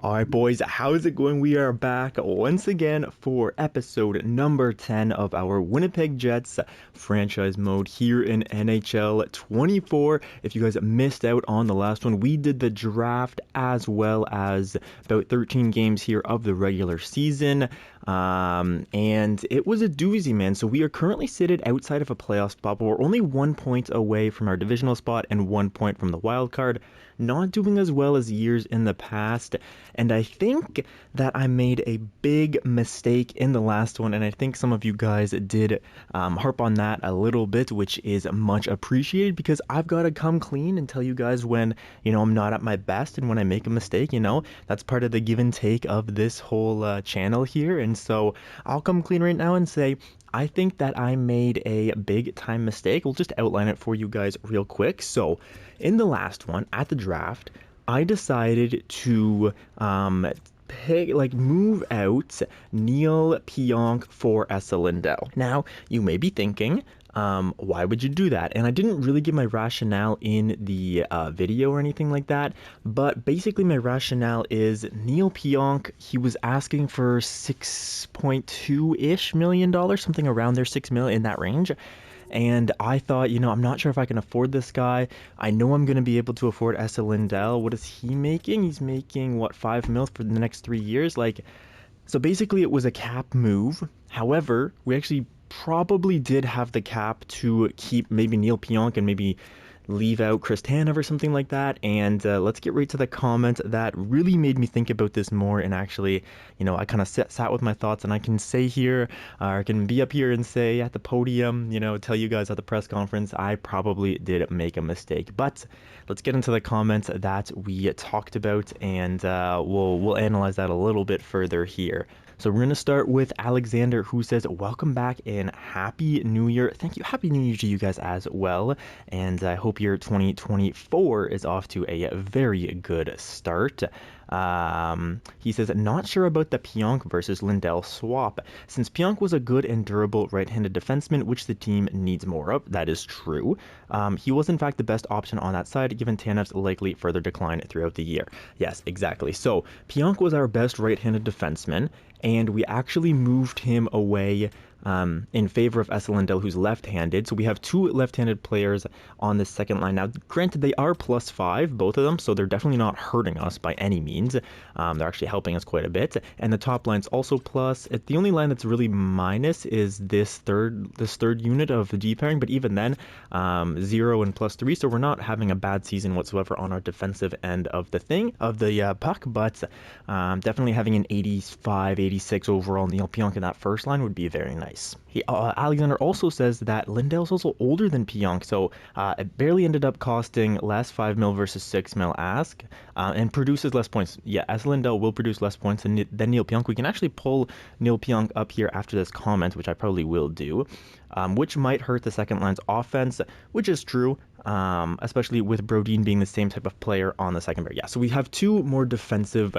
Alright boys, how's it going? We are back once again for episode number 10 of our Winnipeg Jets franchise mode here in NHL 24. If you guys missed out on the last one, we did the draft as well as about 13 games here of the regular season. And it was a doozy, man. So we are currently seated outside of a playoff spot, but we're only 1 point away from our divisional spot and 1 point from the wild card. Not doing as well as years in the past, and I think that I made a big mistake in the last one, and I think some of you guys did harp on that a little bit, which is much appreciated, because I've got to come clean and tell you guys when, I'm not at my best and when I make a mistake. That's part of the give and take of this whole channel here, and so I'll come clean right now and say I think that I made a big time mistake. We'll just outline it for you guys real quick. So in the last one at the draft, I decided to move out Neil Pionk for Esa Lindell. Now, you may be thinking, why would you do that? And I didn't really give my rationale in the video or anything like that, but basically my rationale is Neil Pionk, he was asking for $6.2-ish million, something around there, $6 million, in that range. And I thought, I'm not sure if I can afford this guy. I know I'm going to be able to afford Esa Lindell. What is he making? He's making, $5 million for the next 3 years? So basically it was a cap move. However, we actually probably did have the cap to keep maybe Neil Pionk and maybe leave out Chris Tanev or something like that. And let's get right to the comment that really made me think about this more, and actually, I kind of sat with my thoughts, and I can say here, or I can be up here and say at the podium, tell you guys at the press conference, I probably did make a mistake. But let's get into the comments that we talked about, and we'll analyze that a little bit further here. So we're going to start with Alexander, who says, welcome back and Happy New Year. Thank you. Happy New Year to you guys as well. And I hope your 2024 is off to a very good start. He says, not sure about the Pionk versus Lindell swap, since Pionk was a good and durable right-handed defenseman, which the team needs more of. That is true. He was in fact the best option on that side, given Tanev's likely further decline throughout the year. Yes, exactly. So Pionk was our best right-handed defenseman, and we actually moved him away in favor of Esa Lindell, who's left-handed. So we have two left-handed players on the second line. Now, granted, they are +5, both of them, so they're definitely not hurting us by any means. They're actually helping us quite a bit. And the top line's also plus. The only line that's really minus is this third unit of the D pairing, but even then, 0 and +3. So we're not having a bad season whatsoever on our defensive end of the puck, but definitely having an 85, 86 overall Neil Pionk in that first line would be very nice. Alexander also says that Lindell's also older than Pionk, so it barely ended up costing less, $5 million versus $6 million ask, and produces less points. Yeah, Esa Lindell will produce less points than Neil Pionk. We can actually pull Neil Pionk up here after this comment, which I probably will do, which might hurt the second line's offense, which is true, especially with Brodin being the same type of player on the second pair. Yeah, so we have two more defensive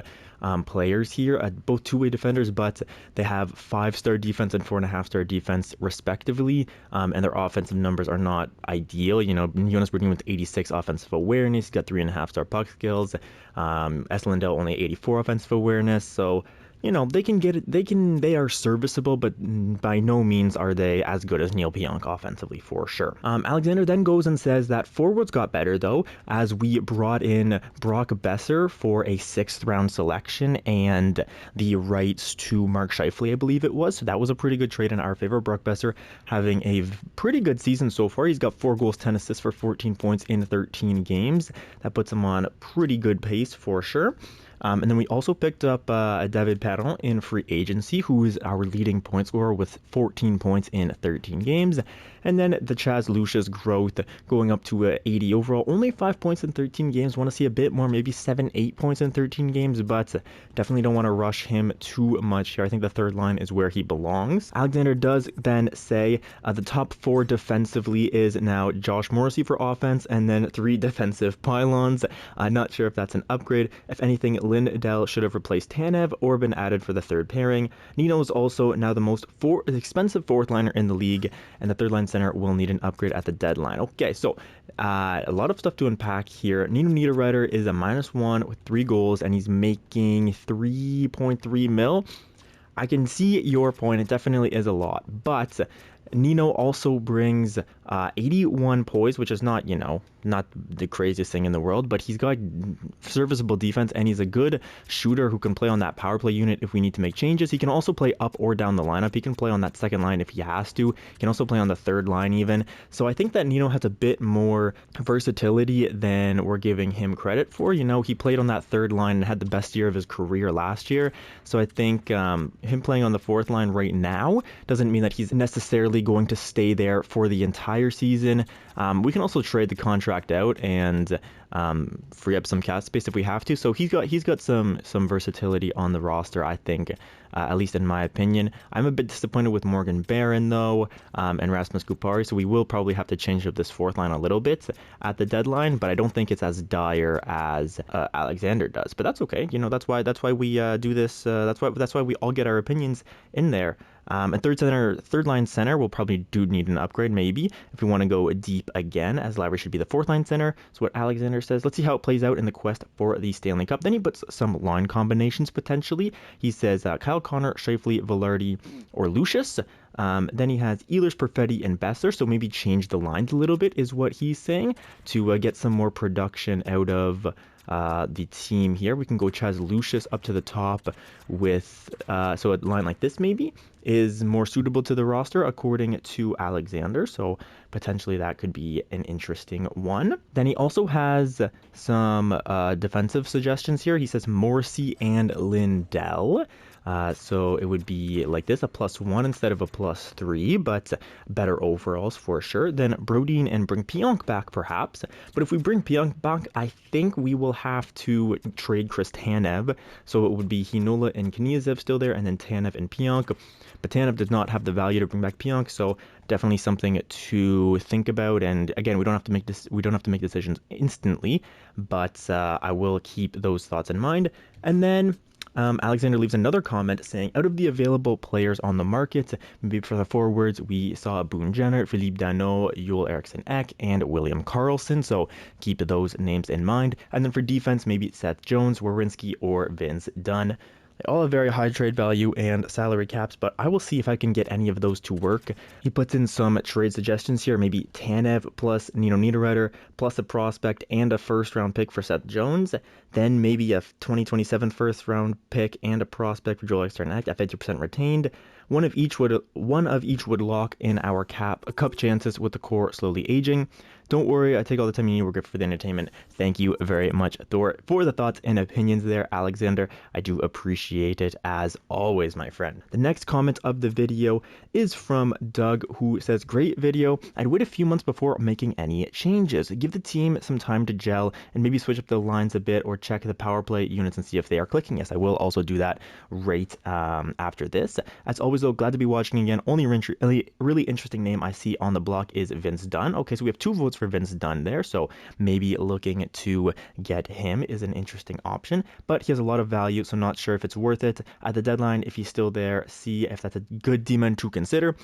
players here, both two-way defenders, but they have 5-star defense and 4.5-star defense respectively, and their offensive numbers are not ideal. Jonas Brodin with 86 offensive awareness, he's got 3.5-star puck skills. Esa Lindell only 84 offensive awareness, so they can get it. They are serviceable, but by no means are they as good as Neil Pionk offensively, for sure. Alexander then goes and says that forwards got better, though, as we brought in Brock Besser for a 6th round selection and the rights to Mark Scheifele, I believe it was. So that was a pretty good trade in our favor. Brock Besser having a pretty good season so far. He's got 4 goals, 10 assists for 14 points in 13 games. That puts him on pretty good pace for sure. And then we also picked up David Perron in free agency, who is our leading point scorer with 14 points in 13 games. And then the Chaz Lucia's growth going up to 80 overall. Only 5 points in 13 games. Want to see a bit more, maybe 7, 8 points in 13 games, but definitely don't want to rush him too much here. I think the third line is where he belongs. Alexander does then say the top 4 defensively is now Josh Morrissey for offense, and then 3 defensive pylons. I'm not sure if that's an upgrade. If anything, Lindell should have replaced Tanev or been added for the third pairing. Nino is also now the most expensive fourth liner in the league, and the third line center will need an upgrade at the deadline. Okay, so a lot of stuff to unpack here. Nino Niederreiter is a -1 with 3 goals, and he's making 3.3 mil. I can see your point. It definitely is a lot, but Nino also brings 81 poise, which is not, not the craziest thing in the world, but he's got serviceable defense, and he's a good shooter who can play on that power play unit if we need to make changes. He can also play up or down the lineup. He can play on that second line if he has to. He can also play on the third line even. So I think that Nino has a bit more versatility than we're giving him credit for. He played on that third line and had the best year of his career last year. So I think him playing on the fourth line right now doesn't mean that he's necessarily going to stay there for the entire season. We can also trade the contract out and free up some cap space if we have to. So he's got some versatility on the roster, I think, at least in my opinion. I'm a bit disappointed with Morgan Barron though, and Rasmus Kupari. So we will probably have to change up this fourth line a little bit at the deadline, but I don't think it's as dire as Alexander does. But that's okay. That's why we do this. That's why we all get our opinions in there. And third line center will probably need an upgrade maybe if we want to go deep again, as Lowry should be the fourth line center. So what Alexander says, let's see how it plays out in the quest for the Stanley Cup. Then he puts some line combinations potentially. He says Kyle Connor, Scheifele, Velarde, or Lucius. Then he has Ehlers, Perfetti, and Besser. So maybe change the lines a little bit is what he's saying to get some more production out of the team here. We can go Chaz Lucius up to the top with so a line like this maybe is more suitable to the roster according to Alexander. So potentially that could be an interesting one. Then he also has some defensive suggestions here. He says Morrissey and Lindell. So it would be like this, a +1 instead of a +3, but better overalls for sure. Then Brodin and bring Pionk back perhaps. But if we bring Pionk back, I think we will have to trade Chris Tanev. So it would be Hinola and Kniazev still there, and then Tanev and Pionk. But Tanev does not have the value to bring back Pionk, so definitely something to think about. And again, we don't have to make decisions instantly, but I will keep those thoughts in mind. And then Alexander leaves another comment saying, out of the available players on the market, maybe for the forwards, we saw Boone Jenner, Philippe Danault, Joel Eriksson Ek, and William Karlsson. So keep those names in mind. And then for defense, maybe Seth Jones, Werenski, or Vince Dunn. They all have very high trade value and salary caps, but I will see if I can get any of those to work. He puts in some trade suggestions here, maybe Tanev plus Nino Niederreiter plus a prospect and a first-round pick for Seth Jones. Then maybe a 2027 first-round pick and a prospect for Joel Eriksson Ek at 50% retained. One of each would lock in our cup chances with the core slowly aging. Don't worry, I take all the time you need. We're good for the entertainment. Thank you very much, Thor, for the thoughts and opinions there, Alexander. I do appreciate it as always, my friend. The next comment of the video is from Doug, who says, great video. I'd wait a few months before making any changes. Give the team some time to gel and maybe switch up the lines a bit or check the power play units and see if they are clicking. Yes, I will also do that right after this. As always, though, glad to be watching again. Only really interesting name I see on the block is Vince Dunn. Okay, so we have 2 votes for Vince Dunn there, so maybe looking to get him is an interesting option, but he has a lot of value, so not sure if it's worth it at the deadline. If he's still there, see if that's a good demon to consider.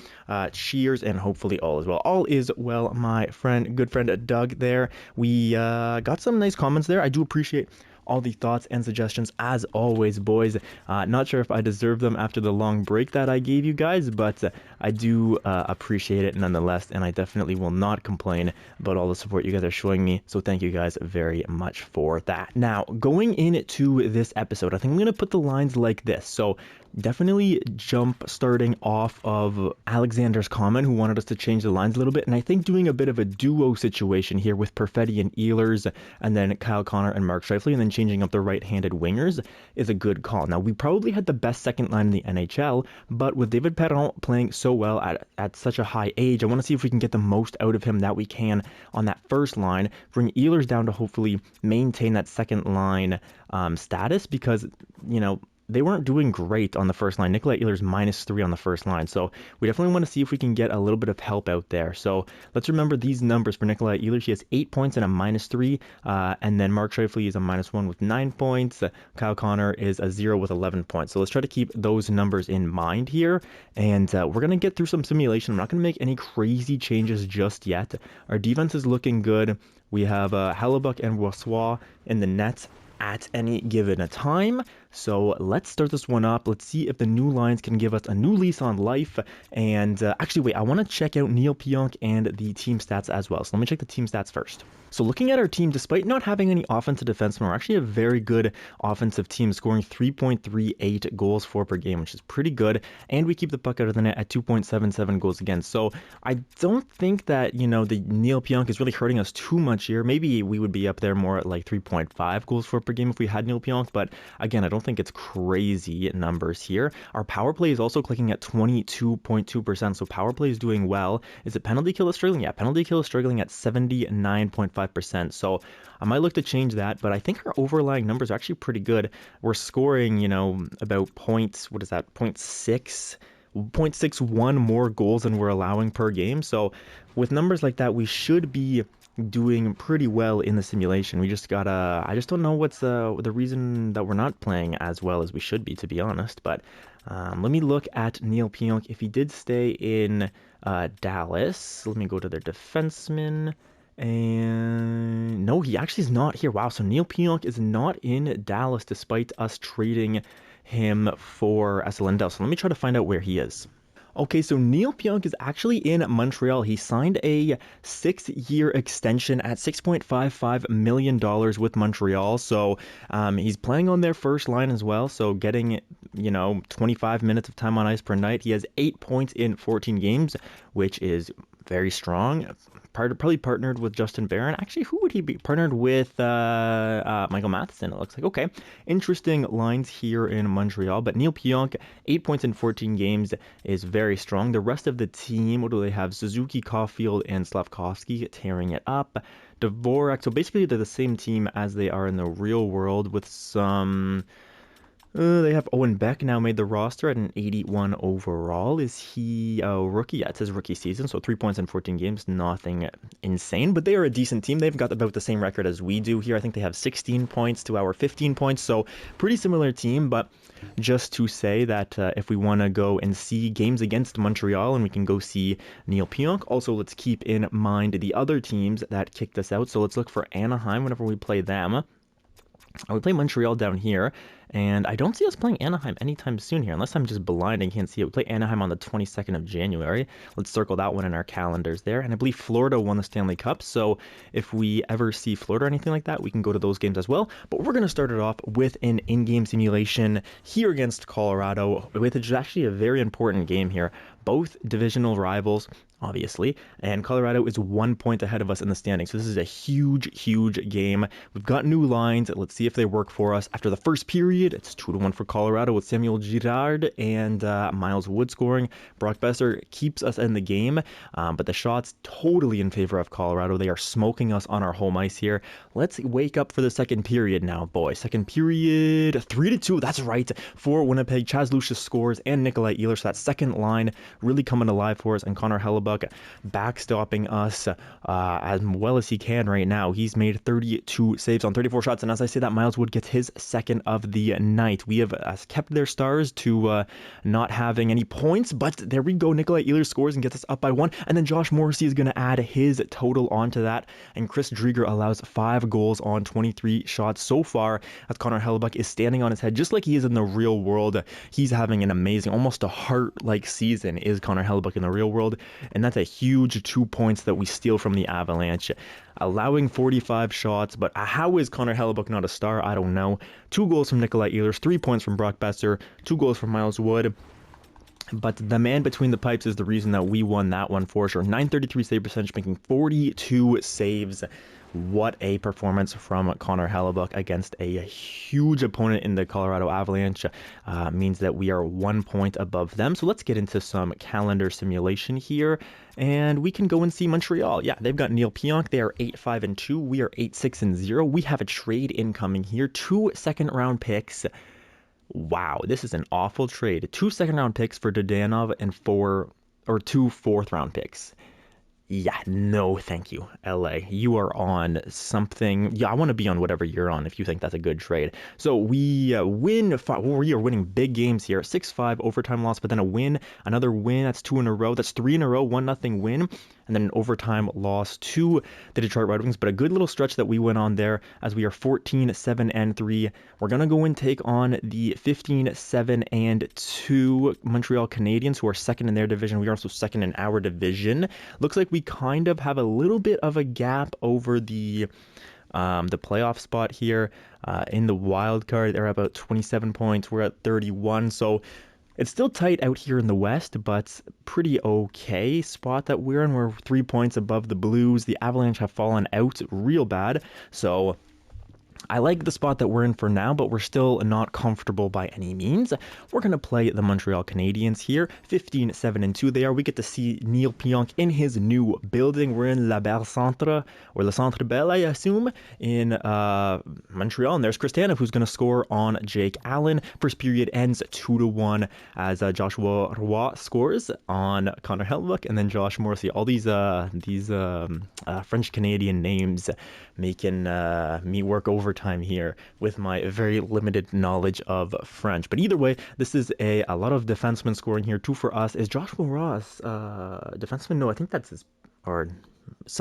Cheers, and hopefully all is well. All is well, my good friend Doug there. We got some nice comments there. I do appreciate all the thoughts and suggestions as always, boys. Not sure if I deserve them after the long break that I gave you guys, but I do appreciate it nonetheless, and I definitely will not complain about all the support you guys are showing me, so thank you guys very much for that. Now, going into this episode, I think I'm going to put the lines like this. So definitely starting off of Alexander's comment, who wanted us to change the lines a little bit, and I think doing a bit of a duo situation here with Perfetti and Ehlers, and then Kyle Connor and Mark Scheifele, and then changing up the right-handed wingers is a good call. Now, we probably had the best second line in the NHL, but with David Perron playing so well at such a high age, I want to see if we can get the most out of him that we can on that first line, bring Ehlers down to hopefully maintain that second line status, because, they weren't doing great on the first line. Nikolai Ehlers -3 on the first line. So we definitely want to see if we can get a little bit of help out there. So let's remember these numbers for Nikolai Ehlers. He has 8 points and a -3. And then Mark Scheifele is a -1 with 9 points. Kyle Connor is a 0 with 11 points. So let's try to keep those numbers in mind here. And we're going to get through some simulation. I'm not going to make any crazy changes just yet. Our defense is looking good. We have Hellebuyck and Brossoit in the net at any given time. So let's start this one up. Let's see if the new lines can give us a new lease on life. And actually, wait, I want to check out Neil Pionk and the team stats as well. So let me check the team stats first. So looking at our team, despite not having any offensive defensemen, we're actually a very good offensive team, scoring 3.38 goals for per game, which is pretty good. And we keep the puck out of the net at 2.77 goals against. So I don't think that, the Neil Pionk is really hurting us too much here. Maybe we would be up there more at like 3.5 goals for per game if we had Neil Pionk. But again, I don't think it's crazy numbers here. Our power play is also clicking at 22.2%. So power play is doing well. Is it penalty kill is struggling? Yeah, penalty kill is struggling at 79.5%. So I might look to change that, but I think our overlying numbers are actually pretty good. We're scoring, about what is that? 0.61 more goals than we're allowing per game. So with numbers like that, we should be doing pretty well in the simulation. We just gotta, I just don't know what's the reason that we're not playing as well as we should be, to be honest. But let me look at Neil Pionk. If he did stay in Dallas, let me go to their defenseman. And no, he actually is not here. Wow, so Neil Pionk is not in Dallas despite us trading him for Lindell. So let me try to find out where he is. Okay, so Neil Pionk is actually in Montreal. He signed a 6-year extension at $6.55 million with Montreal. So he's playing on their first line as well. So getting, 25 minutes of time on ice per night. He has 8 points in 14 games, which is very strong. Probably partnered with Justin Barron. Actually, who would he be? Partnered with Michael Matheson, it looks like. Okay, interesting lines here in Montreal. But Neil Pionk, 8 points in 14 games is very strong. The rest of the team, what do they have? Suzuki, Caulfield, and Slavkovsky tearing it up. Dvorak, so basically they're the same team as they are in the real world with some... they have Owen Beck now made the roster at an 81 overall. Is he a rookie? Yeah, it says rookie season, so 3 points in 14 games, nothing insane. But they are a decent team. They've got about the same record as we do here. I think they have 16 points to our 15 points, so pretty similar team. But just to say that if we want to go and see games against Montreal and we can go see Neil Pionk, also let's keep in mind the other teams that kicked us out. So let's look for Anaheim whenever we play them. We play Montreal down here, and I don't see us playing Anaheim anytime soon here, unless I'm just blind and can't see it. We play Anaheim on the 22nd of January. Let's circle that one in our calendars there. And I believe Florida won the Stanley Cup, so if we ever see Florida or anything like that, we can go to those games as well. But we're going to start it off with an in-game simulation here against Colorado, which is actually a very important game here. Both divisional rivals, obviously, and Colorado is 1 point ahead of us in the standings. So this is a huge, huge game. We've got new lines. Let's see if they work for us. After the first period, it's 2-1 for Colorado with Samuel Girard and Miles Wood scoring. Brock Besser keeps us in the game, but the shots totally in favor of Colorado. They are smoking us on our home ice here. Let's wake up for the second period now, boys. Second period, 3-2. That's right, for Winnipeg. Chaz Lucius scores and Nikolai Ehlers. So that second line really coming alive for us, and Connor Hellebuyck backstopping us as well as he can right now. He's made 32 saves on 34 shots, and as I say that, Miles Wood gets his second of the night. We have kept their stars to not having any points, but there we go. Nikolai Ehlers scores and gets us up by 1, and then Josh Morrissey is going to add his total onto that, and Chris Drieger allows 5 goals on 23 shots so far, as Connor Hellebuyck is standing on his head just like he is in the real world. He's having an amazing, almost a heart-like season is Connor Hellebuyck in the real world, and that's a huge 2 points that we steal from the Avalanche. Allowing 45 shots, but how is Connor Hellebuyck not a star? I don't know. 2 goals from Nikolai Ehlers, 3 points from Brock Besser, 2 goals from Miles Wood. But the man between the pipes is the reason that we won that one for sure. 933 save percentage, making 42 saves. What a performance from Connor Hellebuyck against a huge opponent in the Colorado Avalanche. Means that we are 1 point above them. So let's get into some calendar simulation here. And we can go and see Montreal. Yeah, they've got Neil Pionk. They are 8-5-2. We are 8-6-0. We have a trade incoming here. 2 second-round picks. Wow, this is an awful trade. 2 second-round picks for Dodanov and 2 fourth-round picks. Yeah, no, thank you, LA. You are on something. Yeah, I want to be on whatever you're on if you think that's a good trade. So we we are winning big games here. 6-5 overtime loss, but then a win, another win. That's 2 in a row. That's 3 in a row. 1-0 win, and then an overtime loss to the Detroit Red Wings. But a good little stretch that we went on there as we are 14-7-3. We're gonna go and take on the 15-7-2 Montreal Canadiens, who are second in their division. We are also second in our division. Looks like we kind of have a little bit of a gap over the playoff spot here in the wild card. They're about 27 points. We're at 31, so it's still tight out here in the West, but pretty okay spot that we're in. We're 3 points above the Blues. The Avalanche have fallen out real bad, so I like the spot that we're in for now, but we're still not comfortable by any means. We're going to play the Montreal Canadiens here. 15-7-2 they are. We get to see Neil Pionk in his new building. We're in La Belle Centre, or Le Centre Bell, I assume, in Montreal. And there's Chris Tanev, who's going to score on Jake Allen. First period ends 2-1 as Joshua Roy scores on Connor Hellebuyck, and then Josh Morrissey. All these French-Canadian names making me work overtime here with my very limited knowledge of French. But either way, this is a lot of defensemen scoring here. 2 for us. Is Joshua Ross defenseman? No, I think that's his, or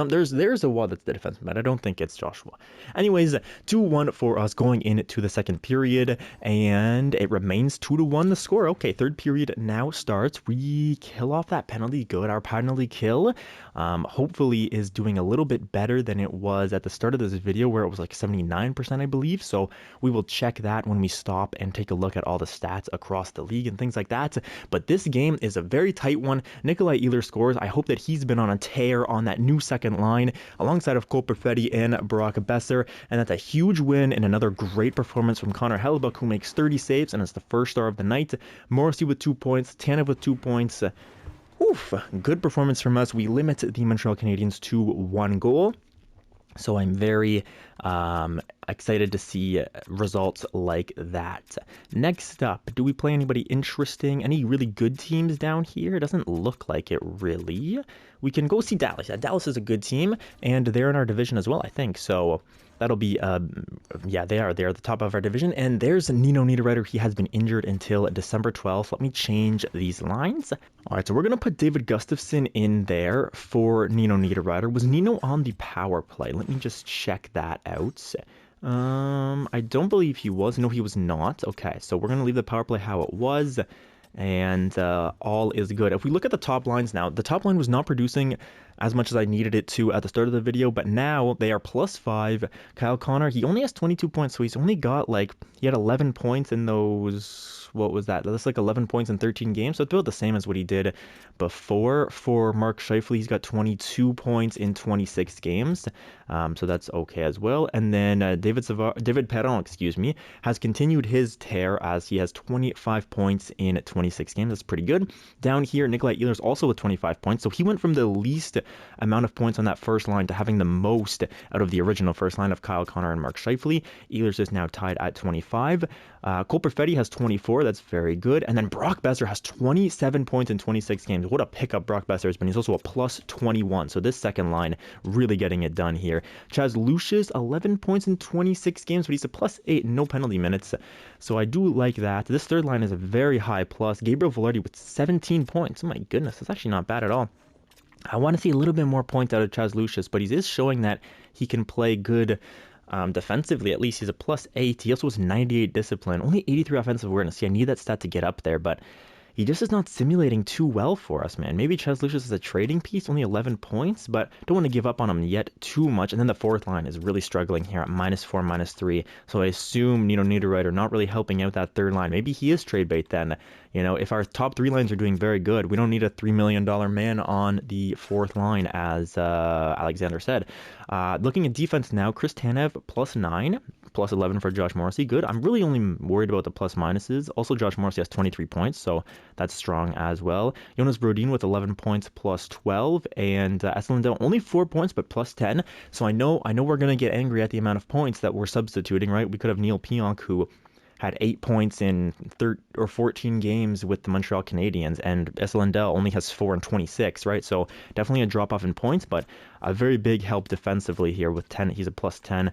there's a wall that's the defenseman, but I don't think it's Joshua. Anyways, 2-1 for us going into the second period, and it remains 2-1 the score. Okay, third period now starts. We kill off that penalty. Good. Our penalty kill hopefully is doing a little bit better than it was at the start of this video, where it was like 79%, I believe. So we will check that when we stop and take a look at all the stats across the league and things like that. But this game is a very tight one. Nikolai Ehlers scores. I hope that he's been on a tear on that new second line alongside of Cole Perfetti and Brock Besser, and that's a huge win and another great performance from Connor Hellebuyck, who makes 30 saves and is the first star of the night. Morrissey with 2 points, Tanev with 2 points. Good performance from us. We limit the Montreal Canadiens to 1 goal. So I'm very excited to see results like that. Next up, do we play anybody interesting? Any really good teams down here? It doesn't look like it really. We can go see Dallas. Yeah, Dallas is a good team, and they're in our division as well, I think. So that'll be, yeah, they are. They're at the top of our division. And there's Nino Niederreiter. He has been injured until December 12th. Let me change these lines. All right, so we're going to put David Gustafsson in there for Nino Niederreiter. Was Nino on the power play? Let me just check that out. I don't believe he was. No, he was not. Okay, so we're going to leave the power play how it was, and all is good. If we look at the top lines now, the top line was not producing as much as I needed it to at the start of the video, but now they are +5. Kyle Connor, he only has 22 points, so he's only got he had 11 points in those, what was that? That's like 11 points in 13 games, so it's about the same as what he did before. For Mark Scheifele, he's got 22 points in 26 games, so that's okay as well. And then David Perron, has continued his tear as he has 25 points in 26 games. That's pretty good. Down here, Nikolai Ehlers also with 25 points, so he went from the least amount of points on that first line to having the most out of the original first line of Kyle Connor and Mark Scheifele. Ehlers is now tied at 25. Cole Perfetti has 24. That's very good. And then Brock Besser has 27 points in 26 games. What a pickup Brock Besser has been. He's also a +21. So this second line really getting it done here. Chaz Lucius, 11 points in 26 games, but he's a +8, no penalty minutes. So I do like that. This third line is a very high plus. Gabriel Velarde with 17 points. Oh my goodness, that's actually not bad at all. I want to see a little bit more points out of Chaz Lucius, but he is showing that he can play good defensively. At least he's a +8. He also has 98 discipline, only 83 offensive awareness. See, I need that stat to get up there, but he just is not simulating too well for us, man. Maybe Chaz Lucius is a trading piece, only 11 points, but don't want to give up on him yet too much. And then the fourth line is really struggling here at -4, -3. So I assume Nino Niederreiter not really helping out that third line. Maybe he is trade bait then. You know, if our top 3 lines are doing very good, we don't need a $3 million man on the fourth line, as Alexander said. Looking at defense now, Chris Tanev +9, +11 for Josh Morrissey. Good. I'm really only worried about the plus minuses. Also, Josh Morrissey has 23 points, so that's strong as well. Jonas Brodin with 11 points, +12, and Esa Lindell only 4 points, but +10. So I know we're gonna get angry at the amount of points that we're substituting. Right? We could have Neil Pionk, who had 8 points in 14 games with the Montreal Canadiens, and Esa Lindell only has 4 and 26, right? So definitely a drop off in points, but a very big help defensively here with 10. He's a plus 10.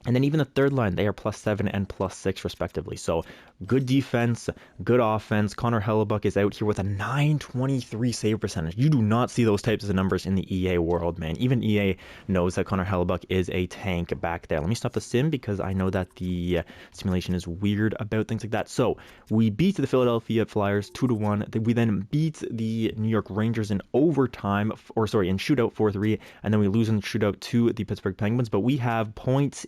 And then even the third line, they are plus 7 and plus 6 respectively. So good defense, good offense. Connor Hellebuck is out here with a 923 save percentage. You do not see those types of numbers in the EA world, man. Even EA knows that Connor Hellebuck is a tank back there. Let me stop the sim because I know that the simulation is weird about things like that. So we beat the Philadelphia Flyers 2-1. We then beat the New York Rangers in overtime, in shootout 4-3, and then we lose in shootout to the Pittsburgh Penguins. But we have points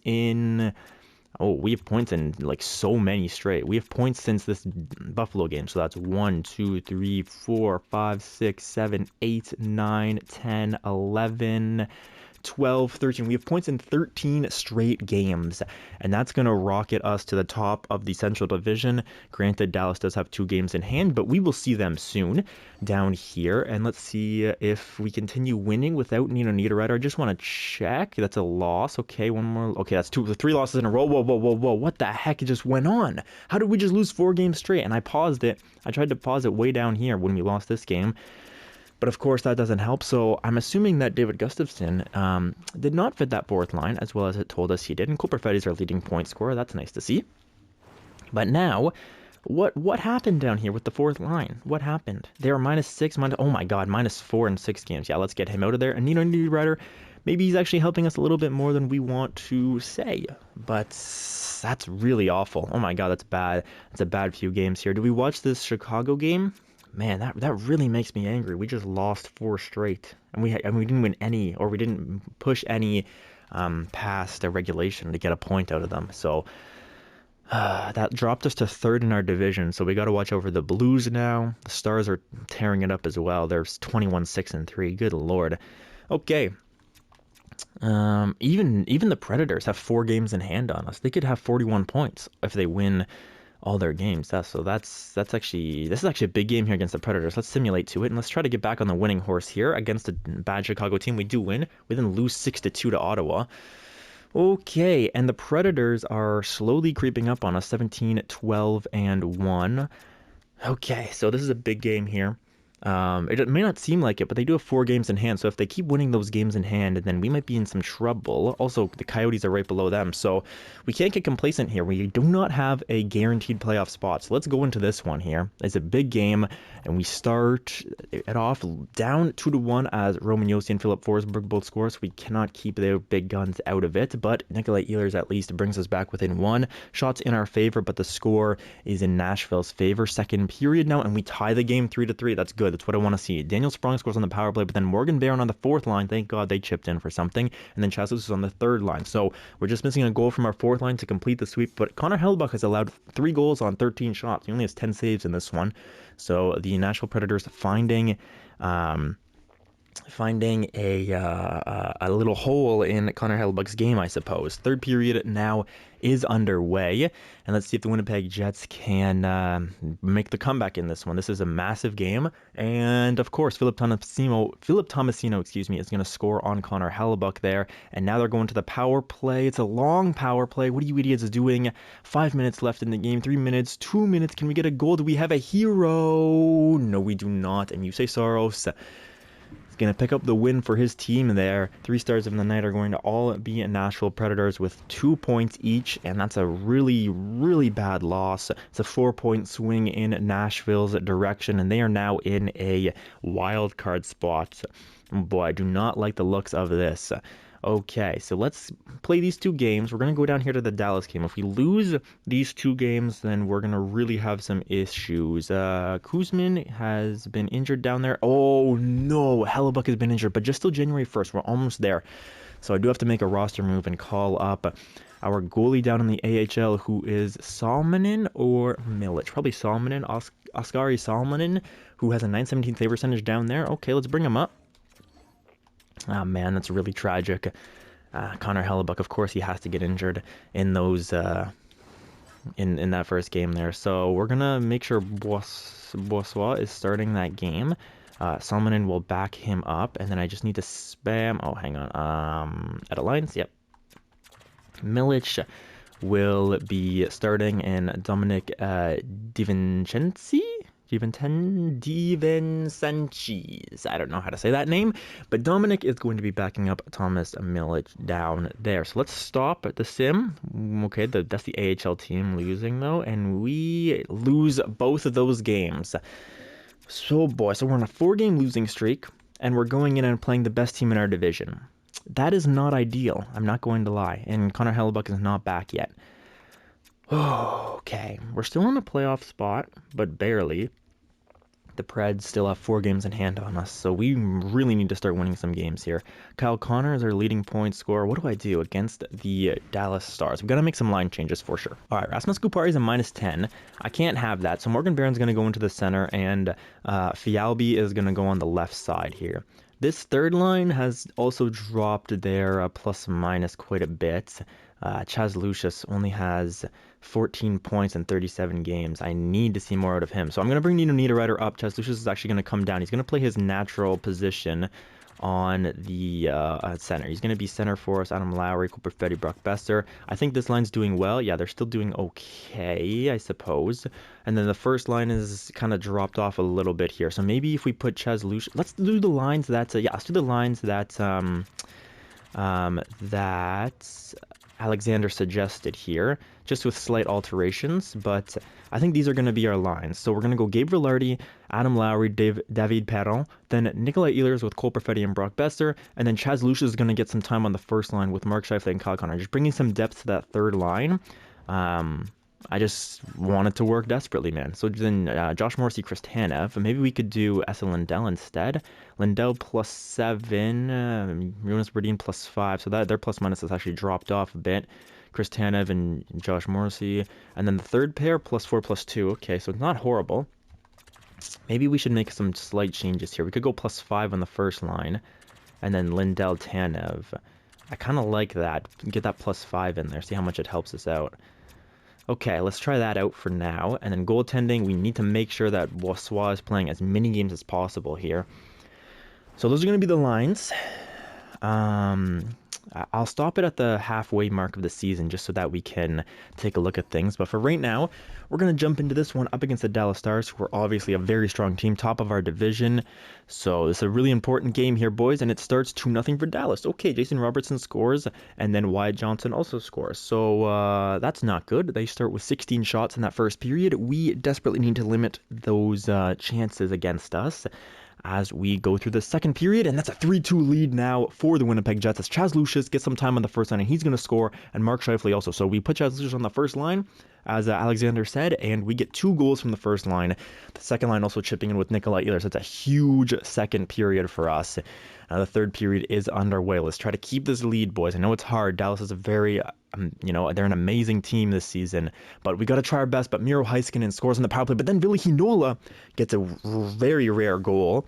we have points in like so many straight. We have points since this Buffalo game. So that's 1, 2, 3, 4, 5, 6, 7, 8, 9, 10, 11, 12, 13. We have points in 13 straight games, and that's going to rocket us to the top of the Central Division. Granted, Dallas does have 2 games in hand, but we will see them soon down here. And let's see if we continue winning without Nino Niederreiter. I just want to check. That's a loss. Okay, one more. Okay, that's 3 losses in a row. Whoa. What the heck just went on? How did we just lose 4 games straight? And I paused it. I tried to pause it way down here when we lost this game. But of course, that doesn't help. So I'm assuming that David Gustafsson did not fit that 4th line as well as it told us he did. And Cole Perfetti is our leading point scorer. That's nice to see. But now, what happened down here with the 4th line? What happened? They are -6, oh my God, -4 in 6 games. Yeah, let's get him out of there. And Nino Niederreiter, maybe he's actually helping us a little bit more than we want to say. But that's really awful. Oh my God, that's bad. It's a bad few games here. Did we watch this Chicago game? Man, that really makes me angry. We just lost 4 straight, and we didn't win any, or we didn't push any past the regulation to get a point out of them. So that dropped us to 3rd in our division. So we got to watch over the Blues now. The Stars are tearing it up as well. There's 21-6-3. Good Lord. Okay. Even the Predators have 4 games in hand on us. They could have 41 points if they win all their games. This is actually a big game here against the Predators. Let's simulate to it, and let's try to get back on the winning horse here against a bad Chicago team. We do win. We then lose 6-2 to Ottawa. Okay, and the Predators are slowly creeping up on us, 17, 12, and 1. Okay, so this is a big game here. It may not seem like it, but they do have 4 games in hand. So if they keep winning those games in hand, then we might be in some trouble. Also, the Coyotes are right below them. So we can't get complacent here. We do not have a guaranteed playoff spot. So let's go into this one here. It's a big game, and we start it off down 2-1 as Roman Josi and Philip Forsberg both score. So we cannot keep their big guns out of it. But Nikolai Ehlers at least brings us back within 1. Shots in our favor, but the score is in Nashville's favor. Second period now, and we tie the game 3-3. That's good. That's what I want to see. Daniel Sprong scores on the power play, but then Morgan Barron on the 4th line. Thank God they chipped in for something. And then Chassos is on the 3rd line. So we're just missing a goal from our 4th line to complete the sweep. But Connor Hellebuck has allowed 3 goals on 13 shots. He only has 10 saves in this one. So the Nashville Predators finding a little hole in Connor Hellebuck's game, I suppose. 3rd period now is underway, and let's see if the Winnipeg Jets can make the comeback in this one. This is a massive game, and of course Philip Tomasino, is going to score on Connor Hellebuck there, and now they're going to the power play. It's a long power play. What are you idiots doing? 5 minutes left in the game, 3 minutes, 2 minutes. Can we get a goal? Do we have a hero? No, we do not. And Jussi Saros going to pick up the win for his team there. 3 stars of the night are going to all be Nashville Predators with 2 points each, and that's a really, really bad loss. It's a 4-point swing in Nashville's direction, and they are now in a wild card spot. Boy, I do not like the looks of this. Okay, so let's play these 2 games. We're going to go down here to the Dallas game. If we lose these 2 games, then we're going to really have some issues. Kuzmin has been injured down there. Oh, no. Hellebuck has been injured, but just till January 1st. We're almost there. So I do have to make a roster move and call up our goalie down in the AHL, who is Salmonen or Milic. Probably Salmonen, Oskari Salmonen, who has a .917 save percentage down there. Okay, let's bring him up. Oh man, that's really tragic. Connor Hellebuck, of course, he has to get injured in those in that first game there. So we're gonna make sure Boissois is starting that game. Salmonen will back him up, and then I just need to spam. Oh, hang on. Edit lines. Yep. Milic will be starting, and Dominic DiVincenzi? DiVincenzi. I don't know how to say that name, but Dominic is going to be backing up Thomas Milic down there. So let's stop at the sim. Okay, that's the AHL team losing though, and we lose both of those games. So boy, so we're on a 4-game losing streak, and we're going in and playing the best team in our division. That is not ideal, I'm not going to lie, and Connor Hellebuyck is not back yet. Okay, we're still in a playoff spot, but barely. The Preds still have 4 games in hand on us, so we really need to start winning some games here. Kyle Connor is our leading point scorer. What do I do against the Dallas Stars? We've got to make some line changes for sure. All right, Rasmus Kupari is a -10. I can't have that, so Morgan Barron's going to go into the center, and Fialbi is going to go on the left side here. This third line has also dropped their plus-minus quite a bit. Chaz Lucius only has 14 points in 37 games. I need to see more out of him. So I'm going to bring Nino Niederreiter up. Chaz Lucius is actually going to come down. He's going to play his natural position on the center. He's going to be center for us. Adam Lowry, Cooper Fetty, Brock Besser. I think this line's doing well. Yeah, they're still doing okay, I suppose. And then the first line is kind of dropped off a little bit here. So maybe if we put Chaz Lucius... Let's do the lines that... let's do the lines that... that Alexander suggested here, just with slight alterations, but I think these are going to be our lines. So we're going to go Gabe Vilardi, Adam Lowry, David Perron, then Nikolai Ehlers with Cole Perfetti and Brock Besser, and then Chaz Lucius is going to get some time on the first line with Mark Scheifele and Kyle Connor, just bringing some depth to that third line. I just want it to work desperately, man. So then Josh Morrissey, Chris Tanev. Maybe we could do Esa Lindell instead. Lindell +7, Jonas Berdeen +5. So that their plus-minus has actually dropped off a bit. Chris Tanev and Josh Morrissey. And then the third pair, +4, +2. Okay, so it's not horrible. Maybe we should make some slight changes here. We could go +5 on the first line. And then Lindell, Tanev. I kind of like that. Get that +5 in there. See how much it helps us out. Okay, let's try that out for now. And then goaltending, we need to make sure that Waswa is playing as many games as possible here. So those are going to be the lines. I'll stop it at the halfway mark of the season just so that we can take a look at things. But for right now, we're going to jump into this one up against the Dallas Stars, who are obviously a very strong team, top of our division. So it's a really important game here, boys, and it starts 2-0 for Dallas. Okay, Jason Robertson scores, and then Wyatt Johnson also scores. So that's not good. They start with 16 shots in that first period. We desperately need to limit those chances against us as we go through the second period, and that's a 3-2 lead now for the Winnipeg Jets as Chaz Lucius gets some time on the first line, and he's going to score, and Mark Scheifele also. So we put Chaz Lucius on the first line, as Alexander said, and we get 2 goals from the first line. The second line also chipping in with Nikolai Ehlers. That's a huge second period for us. The third period is underway. Let's try to keep this lead, boys. I know it's hard. Dallas is a very, they're an amazing team this season, but we got to try our best. But Miro Heiskanen scores on the power play, but then Ville Heinola gets a very rare goal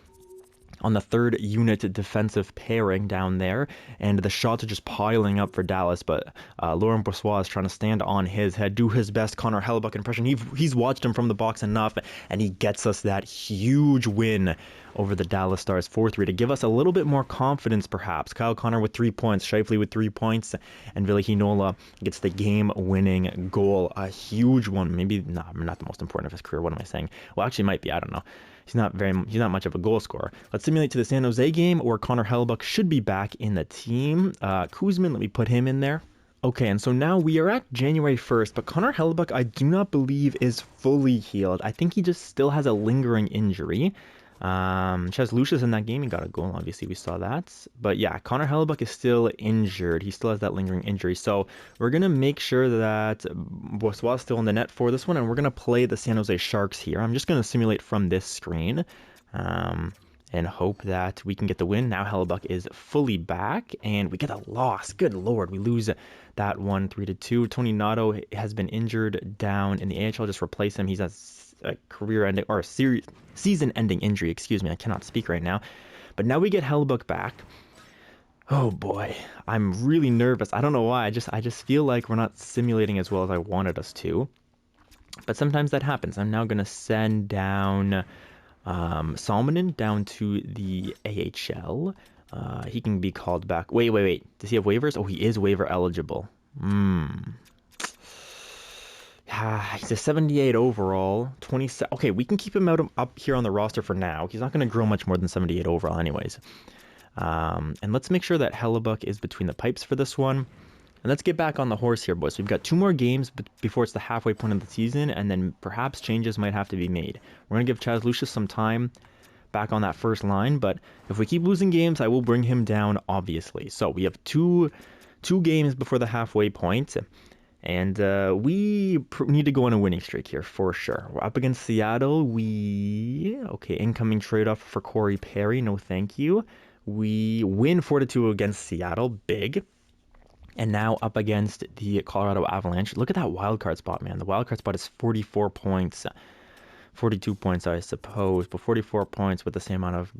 on the third unit defensive pairing down there, and the shots are just piling up for Dallas, but Laurent Brossoit is trying to stand on his head, do his best Connor Hellebuyck impression. He's watched him from the box enough, and he gets us that huge win over the Dallas Stars 4-3 to give us a little bit more confidence, perhaps. Kyle Connor with 3 points, Scheifele with 3 points, and Ville Heinola gets the game-winning goal, a huge one. Maybe not the most important of his career. What am I saying? Well, actually, might be. I don't know. He's not much of a goal scorer. Let's simulate to the San Jose game where Connor Hellebuyck should be back in the team. Kuzmin, let me put him in there. Okay, and so now we are at January 1st, but Connor Hellebuyck, I do not believe, is fully healed. I think he just still has a lingering injury. Chaz Lucius in that game, he got a goal, obviously we saw that. But yeah, Connor Hellebuyck is still injured. He still has that lingering injury. So we're going to make sure that Brossoit is still in the net for this one, and we're going to play the San Jose Sharks here. I'm just going to simulate from this screen and hope that we can get the win. Now Hellebuyck is fully back, and we get a loss. Good Lord, we lose that one 3-2. Tony Nato has been injured down in the AHL. Just replace him. He's a career-ending or a season-ending injury. Excuse me, I cannot speak right now. But now we get Hellebuyck back. Oh boy, I'm really nervous. I don't know why. I just feel like we're not simulating as well as I wanted us to. But sometimes that happens. I'm now going to send down Salmonen down to the AHL. He can be called back. Wait. Does he have waivers? Oh, he is waiver eligible. He's a 78 overall, 27. Okay, we can keep him up here on the roster for now. He's not going to grow much more than 78 overall anyways. And let's make sure that Hellebuck is between the pipes for this one. And let's get back on the horse here, boys. We've got 2 more games before it's the halfway point of the season, and then perhaps changes might have to be made. We're going to give Chaz Lucius some time back on that first line, but if we keep losing games, I will bring him down, obviously. So we have two games before the halfway point, and we need to go on a winning streak here for sure. We're up against Seattle. Okay, incoming trade-off for Corey Perry. No, thank you. We win 4-2 against Seattle. Big. And now up against the Colorado Avalanche. Look at that wild card spot, man. The wild card spot is 44 points. 42 points, I suppose. But 44 points with the same amount of...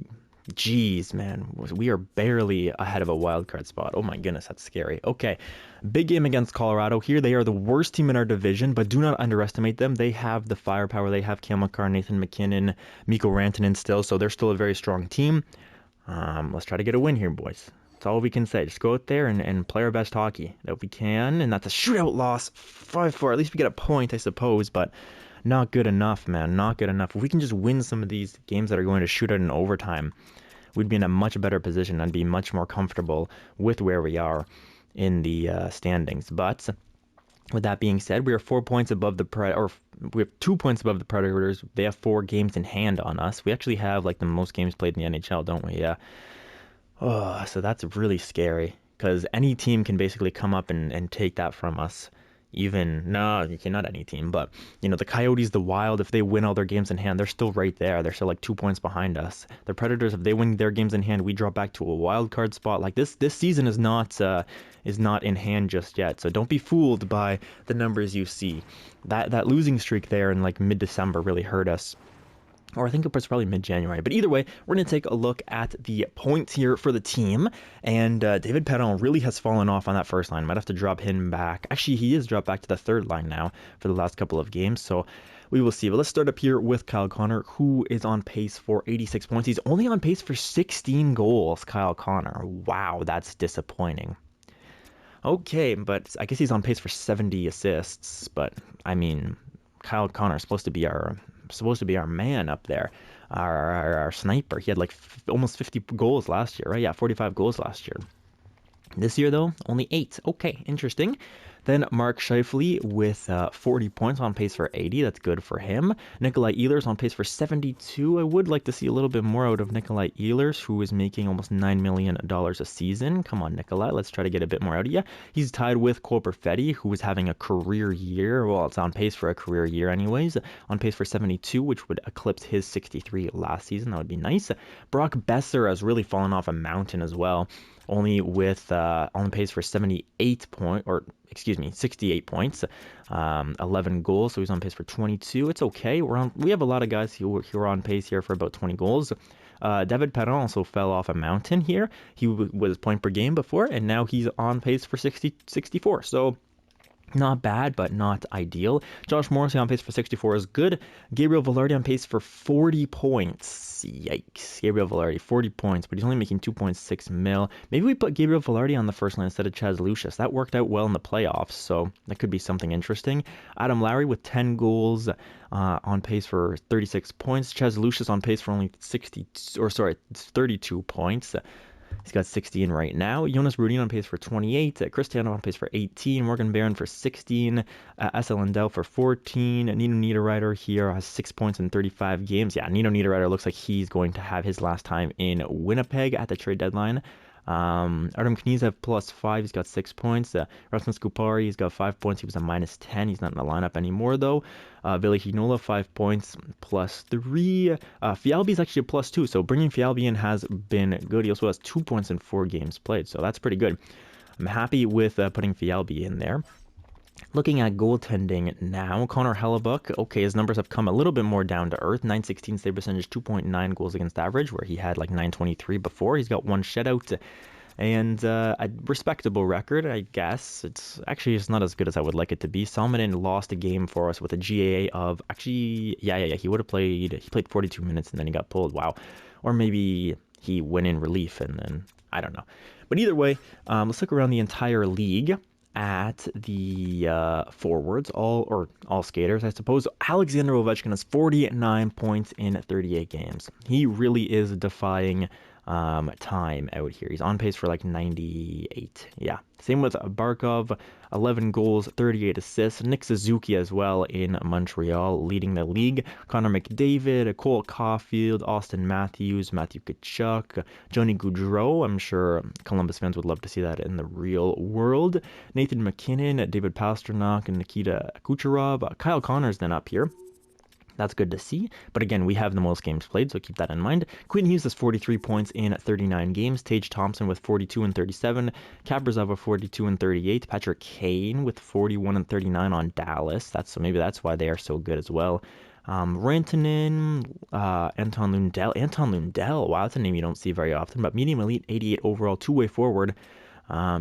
Jeez, man. We are barely ahead of a wild card spot. Oh my goodness, that's scary. Okay, big game against Colorado here. They are the worst team in our division, but do not underestimate them. They have the firepower. They have Cale Makar, Nathan MacKinnon, Mikko Rantanen still, so they're still a very strong team. Let's try to get a win here, boys. That's all we can say. Just go out there and play our best hockey that we can. And that's a shootout loss. 5-4. At least we get a point, I suppose. But not good enough, man. Not good enough. If we can just win some of these games that are going to shootout in overtime, we'd be in a much better position and be much more comfortable with where we are in the standings. But with that being said, we are 4 points above the we have 2 points above the Predators. They have 4 games in hand on us. We actually have like the most games played in the NHL, don't we? Yeah. Oh, so that's really scary because any team can basically come up and take that from us. No, you cannot any team, but the Coyotes, the Wild, if they win all their games in hand, they're still right there. They're still like 2 points behind us. The Predators, if they win their games in hand, we drop back to a wild card spot. Like this season is not in hand just yet. So don't be fooled by the numbers you see. That losing streak there in like mid-December really hurt us. Or I think it was probably mid-January. But either way, we're going to take a look at the points here for the team. And David Perron really has fallen off on that first line. Might have to drop him back. Actually, he is dropped back to the third line now for the last couple of games. So we will see. But let's start up here with Kyle Connor, who is on pace for 86 points. He's only on pace for 16 goals, Kyle Connor. Wow, that's disappointing. Okay, but I guess he's on pace for 70 assists. But, I mean, Kyle Connor is supposed to be our man up there, our sniper. He had like almost 50 goals last year, right? Yeah, 45 goals last year. This year, though, only 8. Okay, interesting. Then Mark Scheifele with 40 points, on pace for 80. That's good for him. Nikolai Ehlers on pace for 72. I would like to see a little bit more out of Nikolai Ehlers, who is making almost $9 million a season. Come on, Nikolai. Let's try to get a bit more out of you. He's tied with Cole Perfetti, who is having a career year. Well, it's on pace for a career year anyways. On pace for 72, which would eclipse his 63 last season. That would be nice. Brock Besser has really fallen off a mountain as well. Only with on pace for 68 points, 11 goals. So he's on pace for 22. It's okay. We have a lot of guys who are on pace here for about 20 goals. David Perron also fell off a mountain here. He was point per game before, and now he's on pace for 64. So not bad, but not ideal. Josh Morrissey on pace for 64 is good. Gabriel Velarde on pace for 40 points. Yikes. Gabriel Velarde, 40 points, but he's only making 2.6 mil. Maybe we put Gabriel Velarde on the first line instead of Chaz Lucius. That worked out well in the playoffs, so that could be something interesting. Adam Lowry with 10 goals on pace for 36 points. Chaz Lucius on pace for only 32 points. He's got 16 right now. Jonas Rudin on pace for 28. Cristiano on pace for 18. Morgan Barron for 16. S.L. Lindell for 14. Nino Niederreiter here has 6 points in 35 games. Yeah, Nino Niederreiter looks like he's going to have his last time in Winnipeg at the trade deadline. Artem Knizev +5. He's got 6 points. Rasmus Kupari, he's got 5 points. He was a -10. He's not in the lineup anymore, though. Ville Heinola, 5 points, +3. Fialbi's actually a +2, so bringing Fialbi in has been good. He also has 2 points in 4 games played, so that's pretty good. I'm happy with putting Fialbi in there. Looking at goaltending now, Connor Hellebuck, okay, his numbers have come a little bit more down to earth. .916 save percentage, 2.9 goals against average, where he had like .923 before. He's got 1 shutout and a respectable record, I guess. It's not as good as I would like it to be. Salminen lost a game for us with a GAA of, he played 42 minutes and then he got pulled. Wow. Or maybe he went in relief and then, I don't know. But either way, let's look around the entire league at the forwards, all skaters, I suppose, Alexander Ovechkin has 49 points in 38 games. He really is defying time out here. He's on pace for like 98. Yeah. Same with Barkov, 11 goals, 38 assists. Nick Suzuki as well in Montreal, leading the league. Connor McDavid, Cole Caulfield, Austin Matthews, Matthew Tkachuk, Johnny Gaudreau. I'm sure Columbus fans would love to see that in the real world. Nathan McKinnon, David Pastrnak, and Nikita Kucherov. Kyle Connor's then up here. That's good to see. But again, we have the most games played, so keep that in mind. Quinn Hughes has 43 points in 39 games. Tage Thompson with 42 and 37. Kaprizov with 42 and 38. Patrick Kane with 41 and 39 on Dallas. So maybe that's why they are so good as well. Rantanen, Anton Lundell. Anton Lundell, wow, that's a name you don't see very often. But medium elite, 88 overall, two-way forward.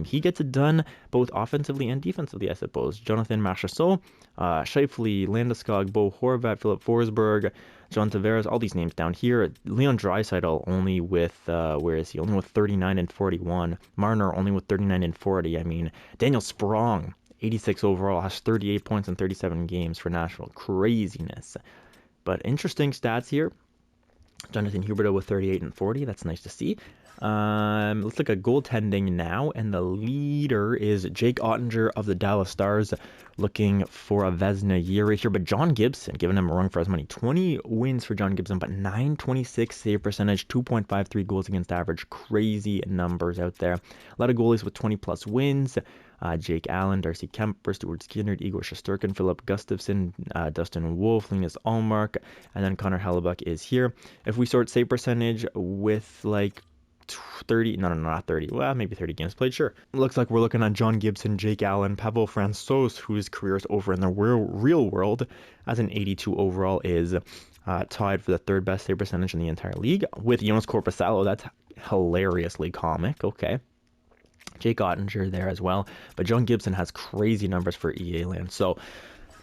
He gets it done both offensively and defensively, I suppose. Jonathan Marchessault, Scheifele, Landeskog, Bo Horvat, Philip Forsberg, John Tavares, all these names down here. Leon Draisaitl only with, where is he? Only with 39 and 41. Marner only with 39 and 40. I mean, Daniel Sprong, 86 overall, has 38 points in 37 games for Nashville. Craziness. But interesting stats here. Jonathan Huberdeau with 38 and 40. That's nice to see. Let's look at goaltending now, and the leader is Jake Ottinger of the Dallas Stars, looking for a Vezina year right here. But John Gibson, giving him a run for his money. 20 wins for John Gibson, but 926 save percentage, 2.53 goals against average. Crazy numbers out there. A lot of goalies with 20-plus wins. Jake Allen, Darcy Kemper, Stuart Skinner, Igor Shesterkin, Philip Gustafsson, Dustin Wolf, Linus Allmark, and then Connor Hellebuck is here. If we sort save percentage with like 30, no, not 30, well, maybe 30 games played, sure. Looks like we're looking at John Gibson, Jake Allen, Pavel Francouz, whose career is over in the real world, as an 82 overall, is tied for the third best save percentage in the entire league with Jonas Korpisalo. That's hilariously comic. Okay. Jake Ottinger there as well. But John Gibson has crazy numbers for EA land. So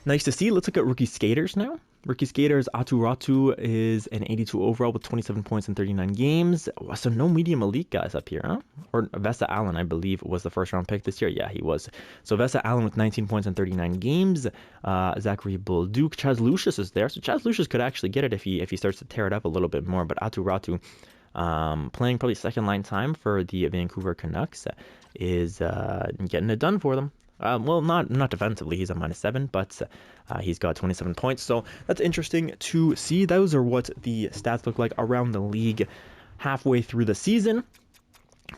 nice to see. Let's look at rookie skaters now. Rookie skaters, Atu Ratu is an 82 overall with 27 points in 39 games. So no medium elite guys up here, huh? Or Vesa Allen, I believe, was the first round pick this year. Yeah, he was. So Vesa Allen with 19 points in 39 games. Zachary Bolduc. Chaz Lucius is there. So Chaz Lucius could actually get it if he starts to tear it up a little bit more. But Atu Ratu, playing probably second line time for the Vancouver Canucks, is getting it done for them. Well, not defensively. He's a -7, but he's got 27 points. So that's interesting to see. Those are what the stats look like around the league halfway through the season.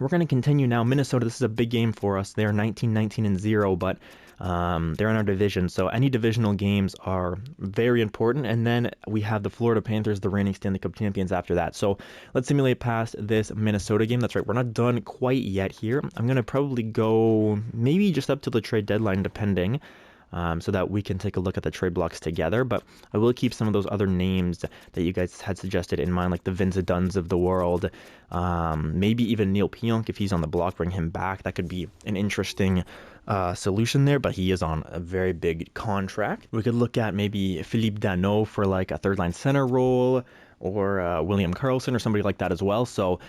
We're going to continue now. Minnesota, this is a big game for us. They're 19-19-0, but they're in our division. So any divisional games are very important. And then we have the Florida Panthers, the reigning Stanley Cup champions, after that. So let's simulate past this Minnesota game. That's right. We're not done quite yet here. I'm going to probably go maybe just up to the trade deadline, depending. So that we can take a look at the trade blocks together. But I will keep some of those other names that you guys had suggested in mind, like the Vince Dunns of the world. Maybe even Neil Pionk, if he's on the block, bring him back. That could be an interesting solution there, but he is on a very big contract. We could look at maybe Philippe Danault for like a third line center role, or William Karlsson or somebody like that as well. So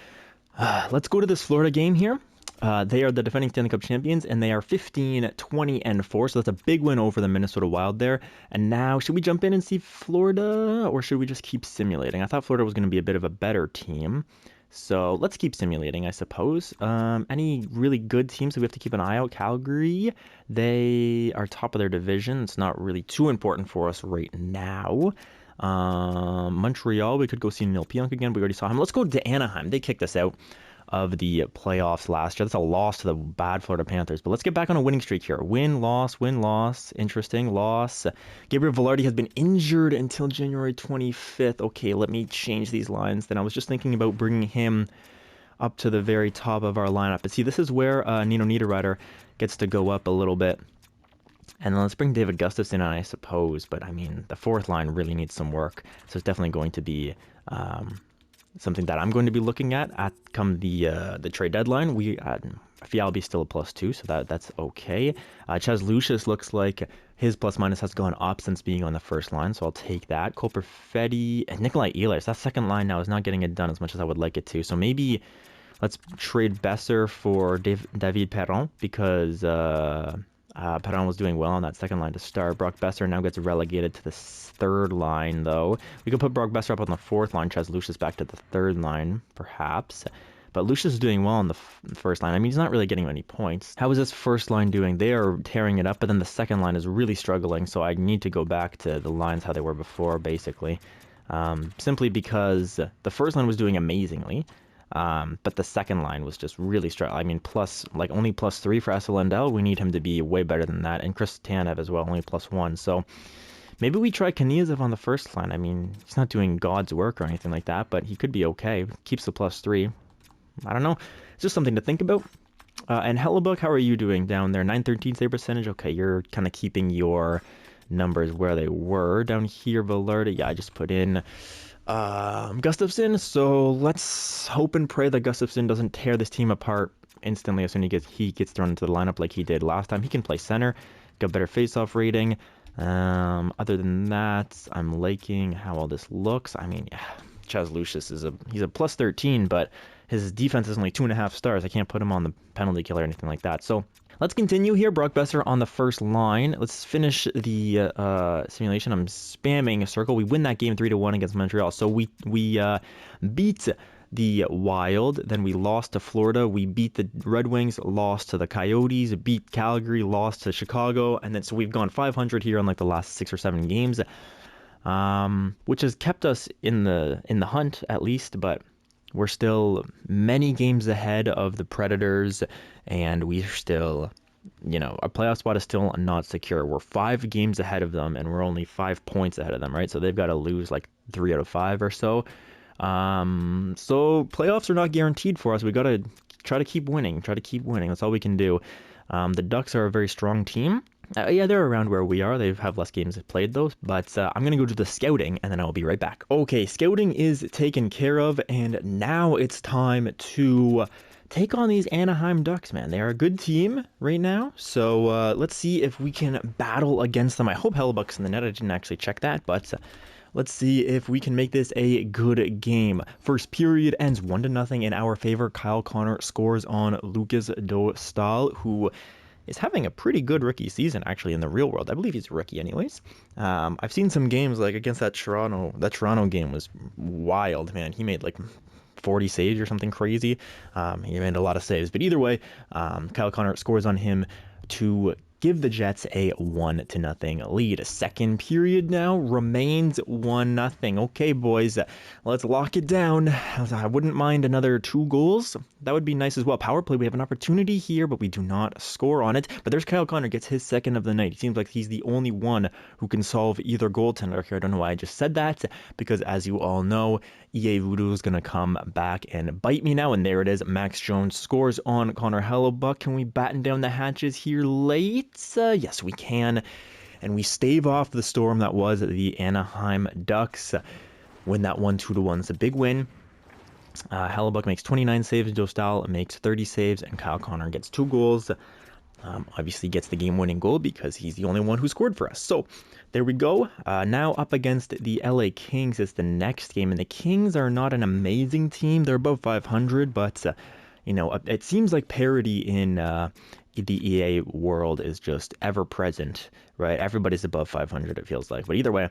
let's go to this Florida game here. They are the defending Stanley Cup champions, and they are 15-20-4, so that's a big win over the Minnesota Wild there. And now, should we jump in and see Florida, or should we just keep simulating? I thought Florida was going to be a bit of a better team, so let's keep simulating, I suppose. Any really good teams that we have to keep an eye out? Calgary, they are top of their division. It's not really too important for us right now. Montreal, we could go see Neil Pionk again. We already saw him. Let's go to Anaheim. They kicked us out of the playoffs last year. That's a loss to the bad Florida Panthers. But let's get back on a winning streak here. Win, loss, win, loss. Interesting. Loss. Gabriel Velarde has been injured until January 25th. Okay, let me change these lines. Then I was just thinking about bringing him up to the very top of our lineup. But see, this is where Nino Niederreiter gets to go up a little bit. And then let's bring David Gustafsson in, I suppose. But, I mean, the fourth line really needs some work. So it's definitely going to be something that I'm going to be looking at come the trade deadline. Fialbi's still a +2, so that's okay. Chaz Lucius looks like his plus-minus has gone up since being on the first line, so I'll take that. Cole Perfetti and Nikolai Ehlers. That second line now is not getting it done as much as I would like it to. So maybe let's trade Besser for David Perron, because Perron was doing well on that second line to start. Brock Besser now gets relegated to the third line, though. We could put Brock Besser up on the fourth line, Chaz Lucius back to the third line, perhaps. But Lucius is doing well on the first line. I mean, he's not really getting many points. How is this first line doing? They are tearing it up, but then the second line is really struggling, so I need to go back to the lines how they were before, basically. Simply because the first line was doing amazingly. But the second line was just really struggling. I mean, only +3 for Esa Lindell. We need him to be way better than that. And Chris Tanev as well, only +1. So maybe we try Kniazev on the first line. I mean, he's not doing God's work or anything like that, but he could be okay. Keeps the +3. I don't know. It's just something to think about. And Hellebuck, how are you doing down there? 913 save percentage. Okay, you're kind of keeping your numbers where they were. Down here, Velarde, yeah, I just put in Gustafsson, so let's hope and pray that Gustafsson doesn't tear this team apart instantly as soon as he gets thrown into the lineup like he did last time. He can play center, got better face-off rating. Other than that, I'm liking how all this looks. I mean, Chaz Lucius he's a +13, but his defense is only 2.5 stars. I can't put him on the penalty kill or anything like that. So let's continue here. Brock Besser on the first line. Let's finish the simulation. I'm spamming a circle. We win that game 3-1 against Montreal. So we beat the Wild. Then we lost to Florida. We beat the Red Wings, lost to the Coyotes, beat Calgary, lost to Chicago. And then so we've gone 500 here on like the last 6 or 7 games, which has kept us in the hunt at least, but we're still many games ahead of the Predators, and we're still, our playoff spot is still not secure. We're 5 games ahead of them, and we're only 5 points ahead of them, right? So they've got to lose like 3 out of 5 or so. So playoffs are not guaranteed for us. We got to try to keep winning. That's all we can do. The Ducks are a very strong team. Yeah, they're around where we are. They have less games played, though. But I'm going to go to the scouting, and then I'll be right back. Okay, scouting is taken care of, and now it's time to take on these Anaheim Ducks, man. They are a good team right now, so let's see if we can battle against them. I hope Hellebuck's in the net. I didn't actually check that, but let's see if we can make this a good game. First period ends 1-0 in our favor. Kyle Connor scores on Lucas Dostal, who is having a pretty good rookie season, actually, in the real world. I believe he's a rookie anyways. I've seen some games, like against that Toronto game was wild, man. He made like 40 saves or something crazy. He made a lot of saves. But either way, Kyle Connor scores on him to give the Jets a 1-0 lead. Second period now remains 1-0. Okay, boys, let's lock it down. I wouldn't mind another 2 goals. That would be nice as well. Power play, we have an opportunity here, but we do not score on it. But there's Kyle Connor, gets his second of the night. He seems like he's the only one who can solve either goaltender here. I don't know why I just said that, because as you all know, EA Voodoo is going to come back and bite me now. And there it is. Max Jones scores on Connor Hellebuck. Can we batten down the hatches here late? Yes, we can. And we stave off the storm that was the Anaheim Ducks. Win that 1-2-1. It's a big win. Hellebuck makes 29 saves. Dostal makes 30 saves. And Kyle Connor gets 2 goals. Obviously gets the game-winning goal because he's the only one who scored for us. So there we go. Now up against the LA Kings is the next game. And the Kings are not an amazing team. They're above 500, but it seems like parity in the EA world is just ever present, right? Everybody's above 500, it feels like. But either way,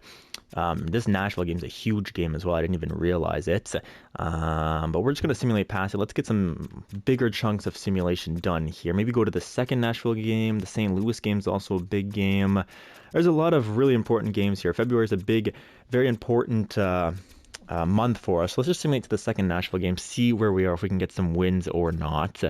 this Nashville game is a huge game as well. I didn't even realize it. But we're just going to simulate past it. Let's get some bigger chunks of simulation done here. Maybe go to the second Nashville game. The St. Louis game is also a big game. There's a lot of really important games here. February is a big, very important month for us. Let's just simulate to the second Nashville game, see where we are, if we can get some wins or not.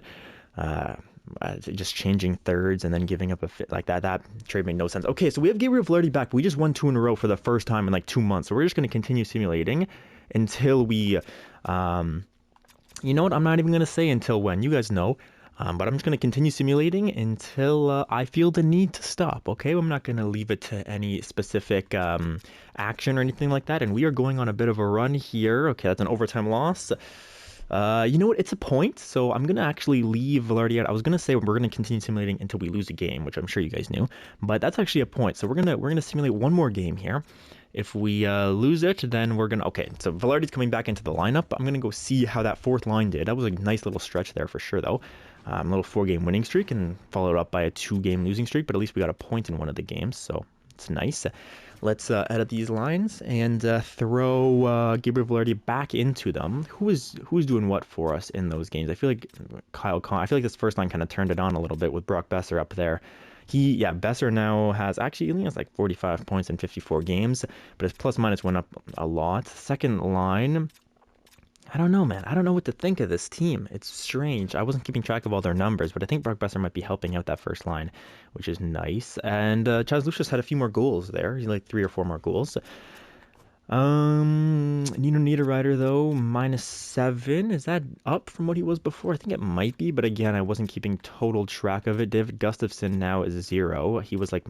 Just changing thirds and then giving up a fit like that trade made no sense. Okay, so we have Gabriel Velarde back. We just won 2 in a row for the first time in like 2 months. So we're just going to continue simulating until we, you know what? I'm not even going to say until when. You guys know. But I'm just going to continue simulating until I feel the need to stop, okay? I'm not going to leave it to any specific action or anything like that. And we are going on a bit of a run here. Okay, that's an overtime loss. You know what? It's a point, so I'm going to actually leave Velarde out. I was going to say we're going to continue simulating until we lose a game, which I'm sure you guys knew. But that's actually a point, so we're going to simulate one more game here. If we lose it, then we're going to... Okay, so Velarde's coming back into the lineup. I'm going to go see how that fourth line did. That was a nice little stretch there for sure, though. little 4-game winning streak and followed up by a 2-game losing streak, but at least we got a point in one of the games, so it's nice. Let's edit these lines and throw Gabriel Velarde back into them. Who's doing what for us in those games? I feel like I feel like this first line kind of turned it on a little bit with Brock Besser up there. Besser now has actually, he only has like 45 points in 54 games, but his plus minus went up a lot. Second line, I don't know, man. I don't know what to think of this team. It's strange. I wasn't keeping track of all their numbers, but I think Brock Besser might be helping out that first line, which is nice. And Chaz Lucius had a few more goals there. He like 3 or 4 more goals. Nino Niederreiter though, -7. Is that up from what he was before? I think it might be, but again, I wasn't keeping total track of it. David Gustafsson now is 0. He was a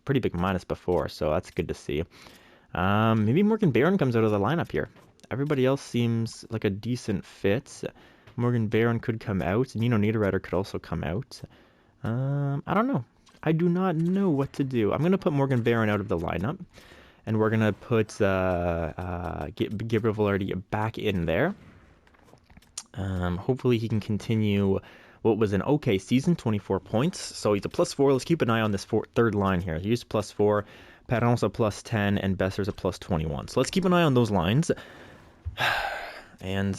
pretty big minus before, so that's good to see. Maybe Morgan Barron comes out of the lineup here. Everybody else seems like a decent fit. Morgan Barron could come out. Nino Niederreiter could also come out. I don't know. I do not know what to do. I'm going to put Morgan Barron out of the lineup. And we're going to put Gabriel Velarde back in there. Hopefully he can continue what was an okay season, 24 points. So he's a +4. Let's keep an eye on this third line here. He's +4. Perron's a +10, and Besser's a +21. So let's keep an eye on those lines. And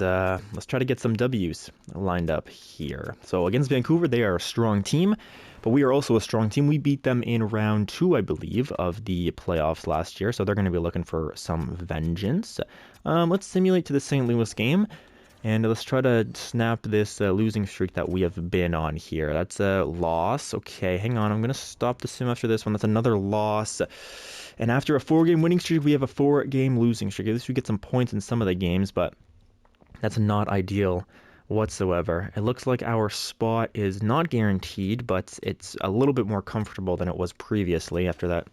let's try to get some W's lined up here. So against Vancouver, they are a strong team, but we are also a strong team. We beat them in round 2, I believe, of the playoffs last year, so they're going to be looking for some vengeance. Let's simulate to the St. Louis game, and let's try to snap this losing streak that we have been on here. That's a loss. Okay, hang on. I'm going to stop the sim after this one. That's another loss. And after a 4-game winning streak, we have a 4-game losing streak. At least we get some points in some of the games, but that's not ideal whatsoever. It looks like our spot is not guaranteed, but it's a little bit more comfortable than it was previously after that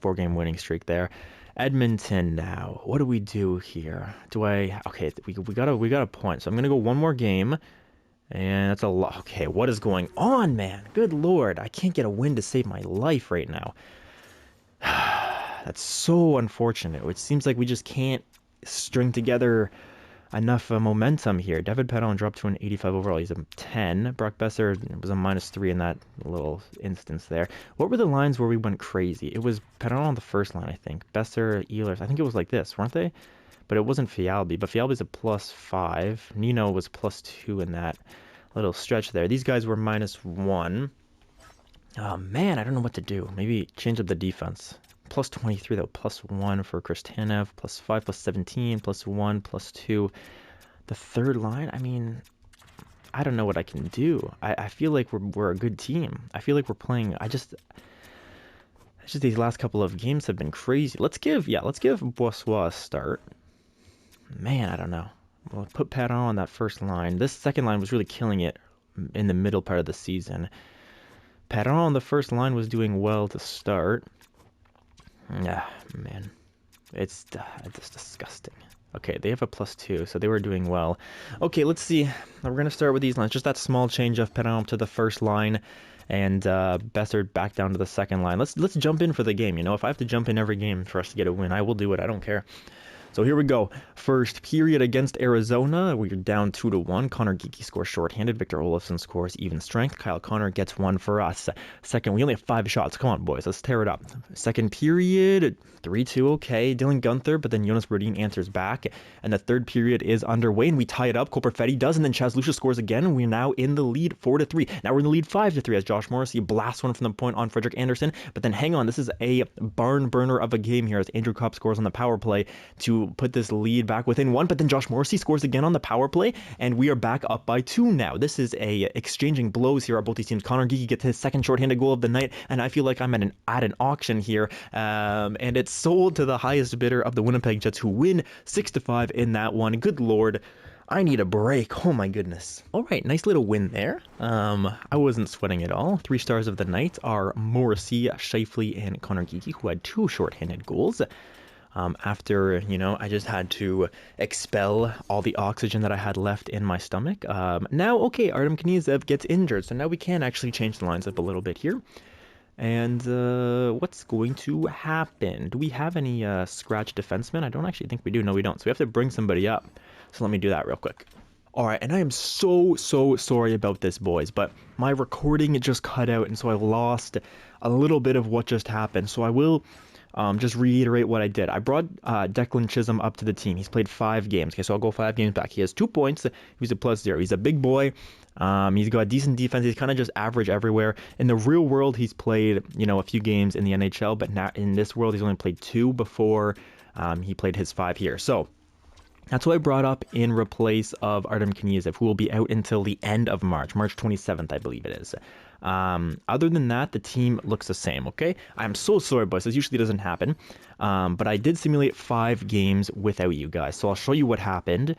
4-game winning streak there. Edmonton now. What do we do here? Okay, we got a point. So I'm gonna go one more game, and that's a lot. Okay, what is going on, man? Good Lord, I can't get a win to save my life right now. That's so unfortunate. It seems like we just can't string together enough momentum here. David Perron dropped to an 85 overall. He's a 10. Brock Besser was a -3 in that little instance there. What were the lines where we went crazy? It was Perron on the first line, I think. Besser, Ehlers. I think it was like this, weren't they? But it wasn't Fialbi. But Fialbi's a +5. Nino was +2 in that little stretch there. These guys were -1. Oh, man, I don't know what to do. Maybe change up the defense. +23 though, +1 for Kristanev, +5, +17, +1, +2. The third line, I mean, I don't know what I can do. I feel like we're a good team. I feel like we're playing. It's just these last couple of games have been crazy. Let's give Boissois a start. Man, I don't know. We'll put Perron on that first line. This second line was really killing it in the middle part of the season. Perron on the first line was doing well to start. Yeah, man, it's disgusting. Okay, they have a +2, so they were doing well. Okay, let's see. We're gonna start with these lines. Just that small change of Perron to the first line, and Besser back down to the second line. Let's jump in for the game. You know, if I have to jump in every game for us to get a win, I will do it. I don't care. So here we go. First period against Arizona. We're down 2-1. Connor Geekie scores shorthanded. Victor Olofsson scores even strength. Kyle Connor gets 1 for us. Second, we only have 5 shots. Come on, boys. Let's tear it up. Second period, 3-2. Okay. Dylan Gunther, but then Jonas Brodin answers back. And the third period is underway, and we tie it up. Cole Perfetti does, and then Chaz Lucius scores again. We're now in the lead 4-3. Now we're in the lead 5-3 as Josh Morrissey blasts one from the point on Frederik Andersen. But then hang on. This is a barn burner of a game here as Andrew Kopp scores on the power play to put this lead back within 1, but then Josh Morrissey scores again on the power play, and we are back up by 2 now. This is a exchanging blows here at both these teams. Connor Geekie gets his second shorthanded goal of the night, and I feel like I'm at an auction here, and it's sold to the highest bidder of the Winnipeg Jets, who win 6-5 in that one. Good Lord, I need a break. Oh my goodness. All right, nice little win there. I wasn't sweating at all. 3 stars of the night are Morrissey, Scheifele, and Connor Geekie, who had 2 shorthanded goals. After, I just had to expel all the oxygen that I had left in my stomach. Now, okay, Artem Kniazev gets injured, so now we can actually change the lines up a little bit here. And what's going to happen? Do we have any scratch defensemen? I don't actually think we do. No, we don't. So we have to bring somebody up. So let me do that real quick. All right, and I am so sorry about this, boys, but my recording just cut out, and so I lost a little bit of what just happened. So I will just reiterate what I did. I brought Declan Chisholm up to the team. He's played 5 games. Okay, so I'll go 5 games back. He has 2 points. He's a +0. He's a big boy. He's got decent defense. He's kind of just average everywhere. In the real world, he's played, a few games in the NHL, but now in this world, he's only played 2 before he played his 5 here. So that's who I brought up in replace of Artem Kniazev, who will be out until the end of March 27th, I believe it is. Other than that, the team looks the same, okay? I'm so sorry, boys. This usually doesn't happen. But I did simulate 5 games without you guys. So I'll show you what happened.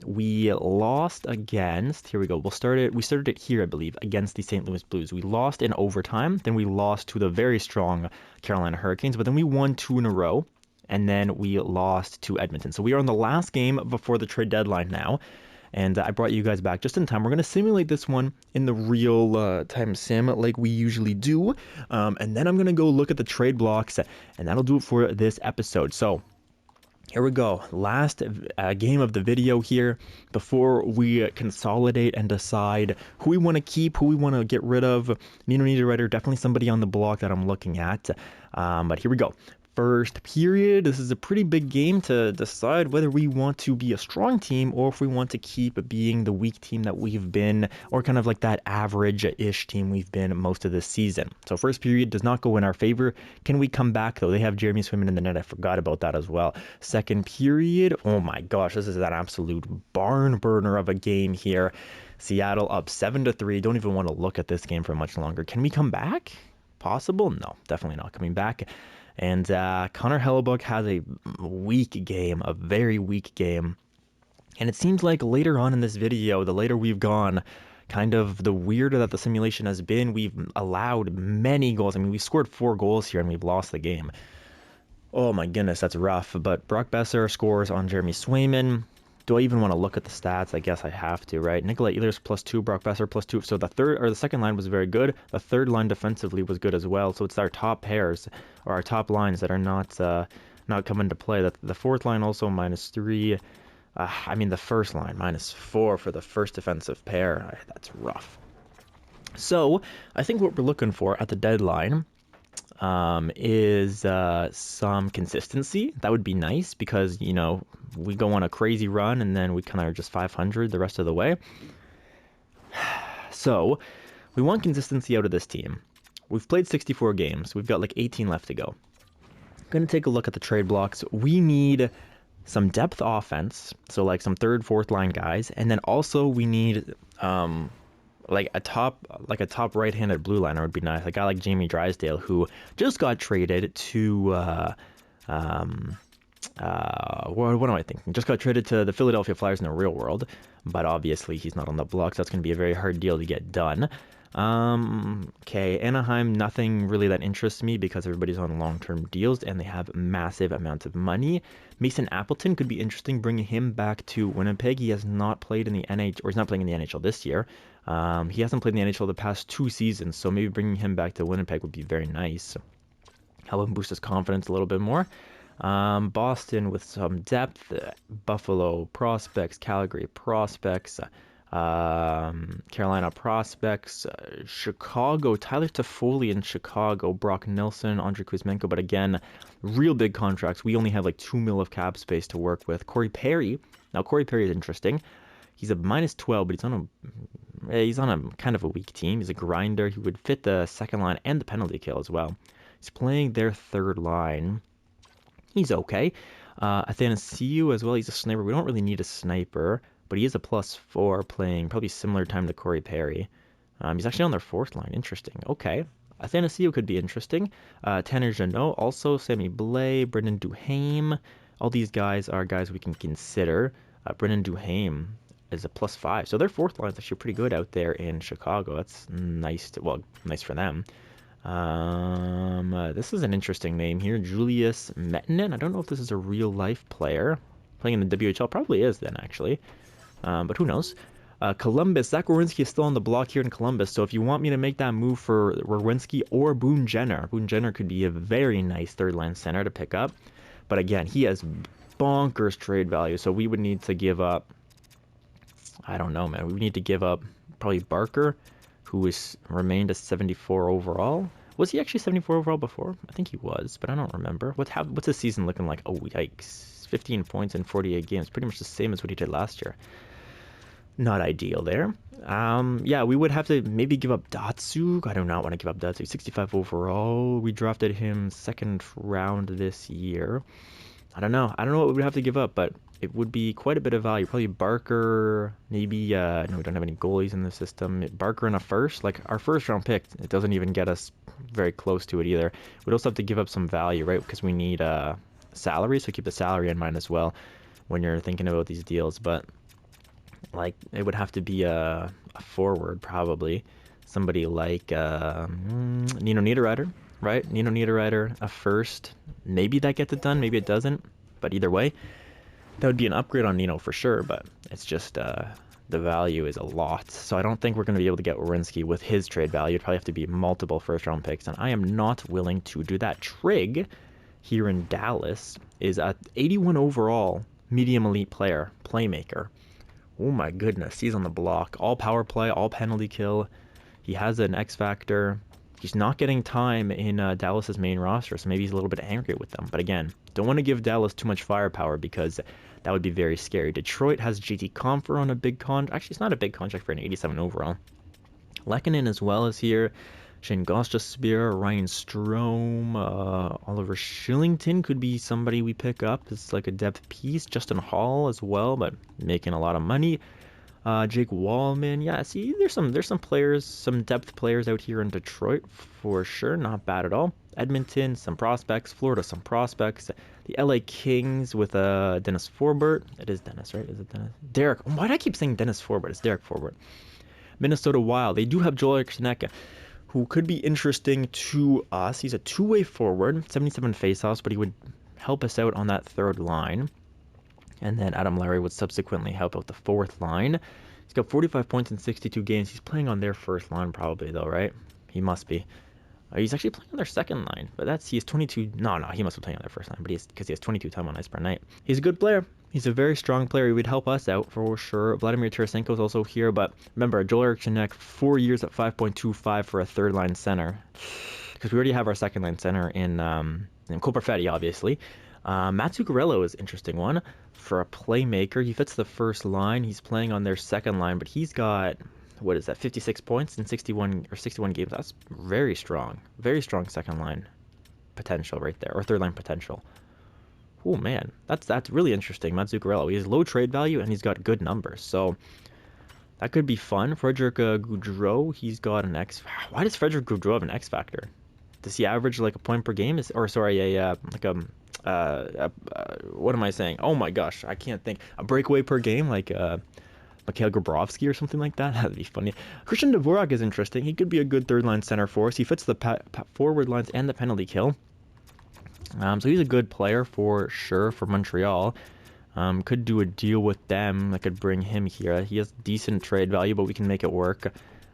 We lost against, here we go. We started it here, I believe, against the St. Louis Blues. We lost in overtime. Then we lost to the very strong Carolina Hurricanes. But then we won 2 in a row. And then we lost to Edmonton. So we are on the last game before the trade deadline now. And I brought you guys back just in time. We're going to simulate this one in the real time sim like we usually do. And then I'm going to go look at the trade blocks. And that'll do it for this episode. So here we go. Last game of the video here before we consolidate and decide who we want to keep, who we want to get rid of. Nino Niederreiter, definitely somebody on the block that I'm looking at. But here we go. First period. This is a pretty big game to decide whether we want to be a strong team or if we want to keep being the weak team that we've been, or kind of like that average-ish team we've been most of this season. So first period does not go in our favor. Can we come back though? They have Jeremy Swayman in the net. I forgot about that as well. Second period. Oh my gosh, this is an absolute barn burner of a game here. Seattle up 7-3. Don't even want to look at this game for much longer. Can we come back? Possible? No, definitely not coming back. And Connor Hellebuck has a weak game, a very weak game. And it seems like later on in this video, the later we've gone, kind of the weirder that the simulation has been, we've allowed many goals. I mean, we scored 4 goals here and we've lost the game. Oh my goodness, that's rough. But Brock Besser scores on Jeremy Swayman. Do I even want to look at the stats? I guess I have to, right? Nikolai Ehlers +2, Brock Besser +2. So the second line was very good. The third line defensively was good as well. So it's our top pairs or our top lines that are not coming to play. The fourth line also -3. I mean the first line -4 for the first defensive pair. That's rough. So I think what we're looking for at the deadline is some consistency. That would be nice because, we go on a crazy run and then we kind of are just 500 the rest of the way. So we want consistency out of this team. We've played 64 games. We've got like 18 left to go. I'm going to take a look at the trade blocks. We need some depth offense. So like some 3rd, 4th line guys. And then also we need like a top right-handed blue liner would be nice. A guy like Jamie Drysdale, who just got traded to what am I thinking? Just got traded to the Philadelphia Flyers in the real world, but obviously he's not on the block, so that's going to be a very hard deal to get done. Okay, Anaheim, nothing really that interests me because everybody's on long-term deals and they have massive amounts of money. Mason Appleton could be interesting, bringing him back to Winnipeg. He has not played in the NHL, or he's not playing in the NHL this year. He hasn't played in the NHL the past 2 seasons, so maybe bringing him back to Winnipeg would be very nice. Help him boost his confidence a little bit more. Boston with some depth, Buffalo prospects, Calgary prospects, Carolina prospects, Chicago, Tyler Toffoli in Chicago, Brock Nelson, Andrei Kuzmenko, but again, real big contracts. We only have like 2 mil of cap space to work with. Corey Perry, now Corey Perry is interesting. He's a -12, but he's on a kind of a weak team. He's a grinder. He would fit the second line and the penalty kill as well. He's playing their 3rd line. He's okay. Athanasiou as well. He's a sniper. We don't really need a sniper, but he is a +4 playing probably similar time to Corey Perry. He's actually on their 4th line. Interesting. Okay. Athanasiou could be interesting. Tanner Jeannot, also Sammy Blais, Brendan Duhaime. All these guys are guys we can consider. Brendan Duhaime is a +5. So their 4th line is actually pretty good out there in Chicago. That's nice. Nice for them. This is an interesting name here, Julius Mettinen. I don't know if this is a real-life player. Playing in the WHL, probably is then, actually. But who knows? Columbus, Zach Werenski is still on the block here in Columbus, so if you want me to make that move for Werenski or Boone Jenner could be a very nice 3rd-line center to pick up. But again, he has bonkers trade value, so we would need to give up I don't know, man. We need to give up probably Barker, who is remained a 74 overall. Was he actually 74 overall before? I think he was, but I don't remember. What's his season looking like? Oh, yikes. 15 points in 48 games. Pretty much the same as what he did last year. Not ideal there. Yeah, we would have to maybe give up Datsuk. I do not want to give up Datsuk. 65 overall. We drafted him second round this year. I don't know. I don't know what we would have to give up, but it would be quite a bit of value. Probably Barker, maybe, no, we don't have any goalies in the system. Barker in a first, like our first round pick, it doesn't even get us very close to it either. We'd also have to give up some value, right? Because we need salary, so keep the salary in mind as well when you're thinking about these deals. But like it would have to be a forward probably. Somebody like Nino Niederreiter, right? Nino Niederreiter, a first. Maybe that gets it done, maybe it doesn't. But either way, that would be an upgrade on Nino for sure, but it's just the value is a lot. So I don't think we're going to be able to get Werenski with his trade value. It'd probably have to be multiple first-round picks, and I am not willing to do that. Trigg here in Dallas is a 81 overall medium elite player, playmaker. Oh my goodness, he's on the block. All power play, all penalty kill. He has an X factor. He's not getting time in Dallas's main roster, so maybe he's a little bit angry with them. But again, don't want to give Dallas too much firepower because that would be very scary. Detroit has JT Compher on a big contract. Actually, it's not a big contract for an 87 overall. Lehkonen as well is here. Shane Gostisbehere, Ryan Strome, Oliver Shillington could be somebody we pick up. It's like a depth piece. Justin Hall as well, but making a lot of money. Jake Wallman, yeah. See, there's some players, some depth players out here in Detroit for sure. Not bad at all. Edmonton, some prospects. Florida, some prospects. The LA Kings with Dennis Forbort. It is Dennis, right? Is it Dennis? Derek. Why do I keep saying Dennis Forbort? It's Derek Forbort. Minnesota Wild. They do have Joel Eriksson, who could be interesting to us. He's a two-way forward, 77 faceoffs, but he would help us out on that third line. And then Adam Larry would subsequently help out the fourth line. He's got 45 points in 62 games. He's playing on their first line probably, though, right? He must be. He's actually playing on their second line, but he has 22. No, he must be playing on their first line, but because he has 22 time on ice per night. He's a good player. He's a very strong player. He would help us out for sure. Vladimir Tarasenko is also here, but remember, Joel Eriksson, 4 years at 5.25 for a third line center, because we already have our second line center in Cole Perfetti, obviously. Matt Zuccarello is an interesting one for a playmaker. He fits the first line. He's playing on their second line, but he's got, 56 points in 61 games. That's very strong second line potential right there, or third line potential. Oh man, that's really interesting. Matt Zuccarello, he has low trade value and he's got good numbers, so that could be fun. Frederick Gaudreau, he's got an X. Why does Frederick Gaudreau have an X factor? Does he average like a point per game? What am I saying? Oh my gosh, I can't think. A breakaway per game, like Mikhail Grabovski or something like that. That'd be funny. Christian Dvorak is interesting. He could be a good third line center for us. He fits the forward lines and the penalty kill. So he's a good player for sure for Montreal. Could do a deal with them that could bring him here. He has decent trade value, but we can make it work.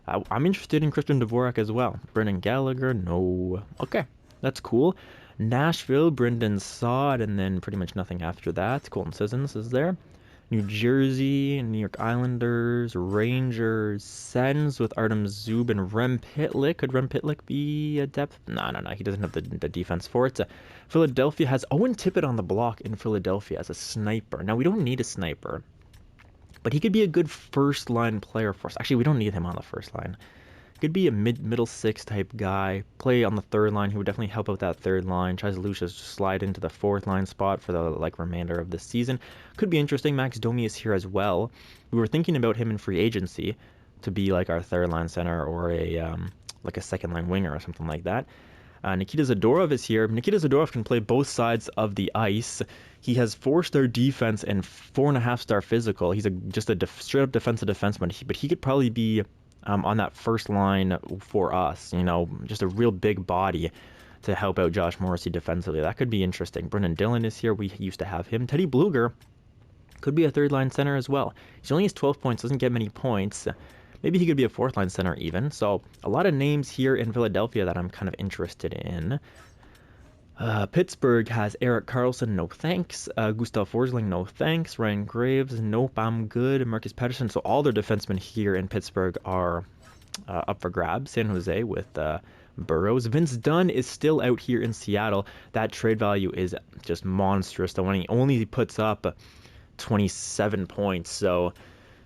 I'm interested in Christian Dvorak as well. Brendan Gallagher, no. Okay, that's cool. Nashville, Brendan Saad, and then pretty much nothing after that. Colton Sissons is there. New Jersey, New York Islanders, Rangers, Sens with Artem Zub and Rem Pitlick. Could Rem Pitlick be a depth? No. He doesn't have the defense for it. Philadelphia has Owen Tippett on the block in Philadelphia as a sniper. Now, we don't need a sniper, but he could be a good first-line player for us. Actually, we don't need him on the first line. Could be a middle six type guy. Play on the third line. He would definitely help out that third line. Tries to Lucius slide into the fourth line spot for the remainder of the season. Could be interesting. Max Domi is here as well. We were thinking about him in free agency to be like our third line center or a second line winger or something like that. Nikita Zadorov is here. Nikita Zadorov can play both sides of the ice. He has 4-star defense and 4.5-star physical. He's just a straight up defensive defenseman. But he could probably be on that first line for us, just a real big body to help out Josh Morrissey defensively. That could be interesting. Brendan Dillon is here. We used to have him. Teddy Bluger could be a third line center as well. He only has 12 points, doesn't get many points. Maybe he could be a fourth line center even. So a lot of names here in Philadelphia that I'm kind of interested in. Pittsburgh has Eric Carlson, no thanks. Gustav Forsling, no thanks. Ryan Graves, nope, I'm good. Marcus Pettersson. So all their defensemen here in Pittsburgh are up for grabs. San Jose with Burrows. Vince Dunn is still out here in Seattle. That trade value is just monstrous. The one he only puts up 27 points. So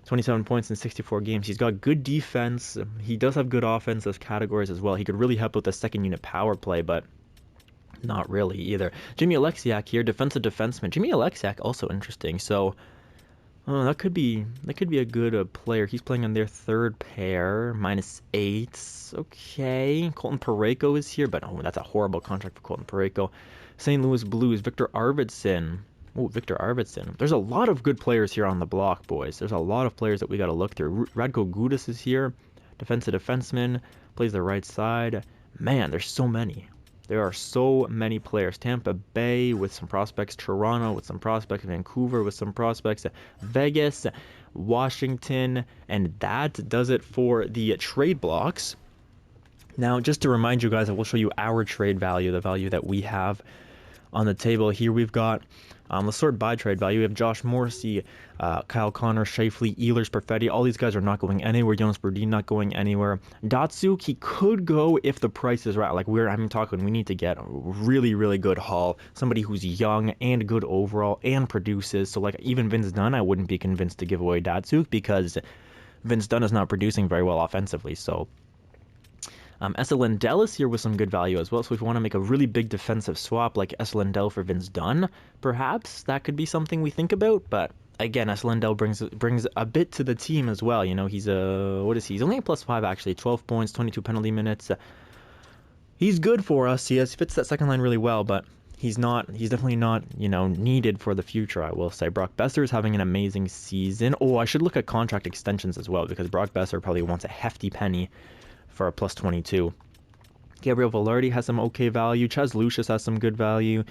27 points in 64 games. He's got good defense. He does have good offensive categories as well. He could really help with the second unit power play, but not really either. Jimmy Alexiak here, defensive defenseman. Jimmy Alexiak also interesting. So that could be a good player. He's playing on their third pair, -8. Okay, Colton Parayko is here, but that's a horrible contract for Colton Parayko. St. Louis Blues, Victor Arvidsson. Oh, Victor Arvidsson. There's a lot of good players here on the block, boys. There's a lot of players that we got to look through. Radko Gudas is here, defensive defenseman, plays the right side. Man, there's so many. There are so many players. Tampa Bay with some prospects, Toronto with some prospects, Vancouver with some prospects, Vegas, Washington, and that does it for the trade blocks. Now, just to remind you guys, I will show you our trade value, the value that we have on the table. Here we've got, let's sort by trade value. We have Josh Morrissey, Kyle Connor, Scheifele, Ehlers, Perfetti. All these guys are not going anywhere. Jonas Brodin not going anywhere. Datsuk, he could go if the price is right. Like we need to get a really, really good haul. Somebody who's young and good overall and produces. So like even Vince Dunn, I wouldn't be convinced to give away Datsuk because Vince Dunn is not producing very well offensively. So Esa Lindell is here with some good value as well. So if you want to make a really big defensive swap like Esa Lindell for Vince Dunn, perhaps that could be something we think about. But again, Esa Lindell brings a bit to the team as well. You know, he's what is he? He's only a +5 actually. 12 points, 22 penalty minutes. He's good for us. He fits that second line really well, but he's definitely not, needed for the future, I will say. Brock Besser is having an amazing season. Oh, I should look at contract extensions as well because Brock Besser probably wants a hefty penny for a +22. Gabriel Velarde has some okay value. Chaz Lucius has some good value.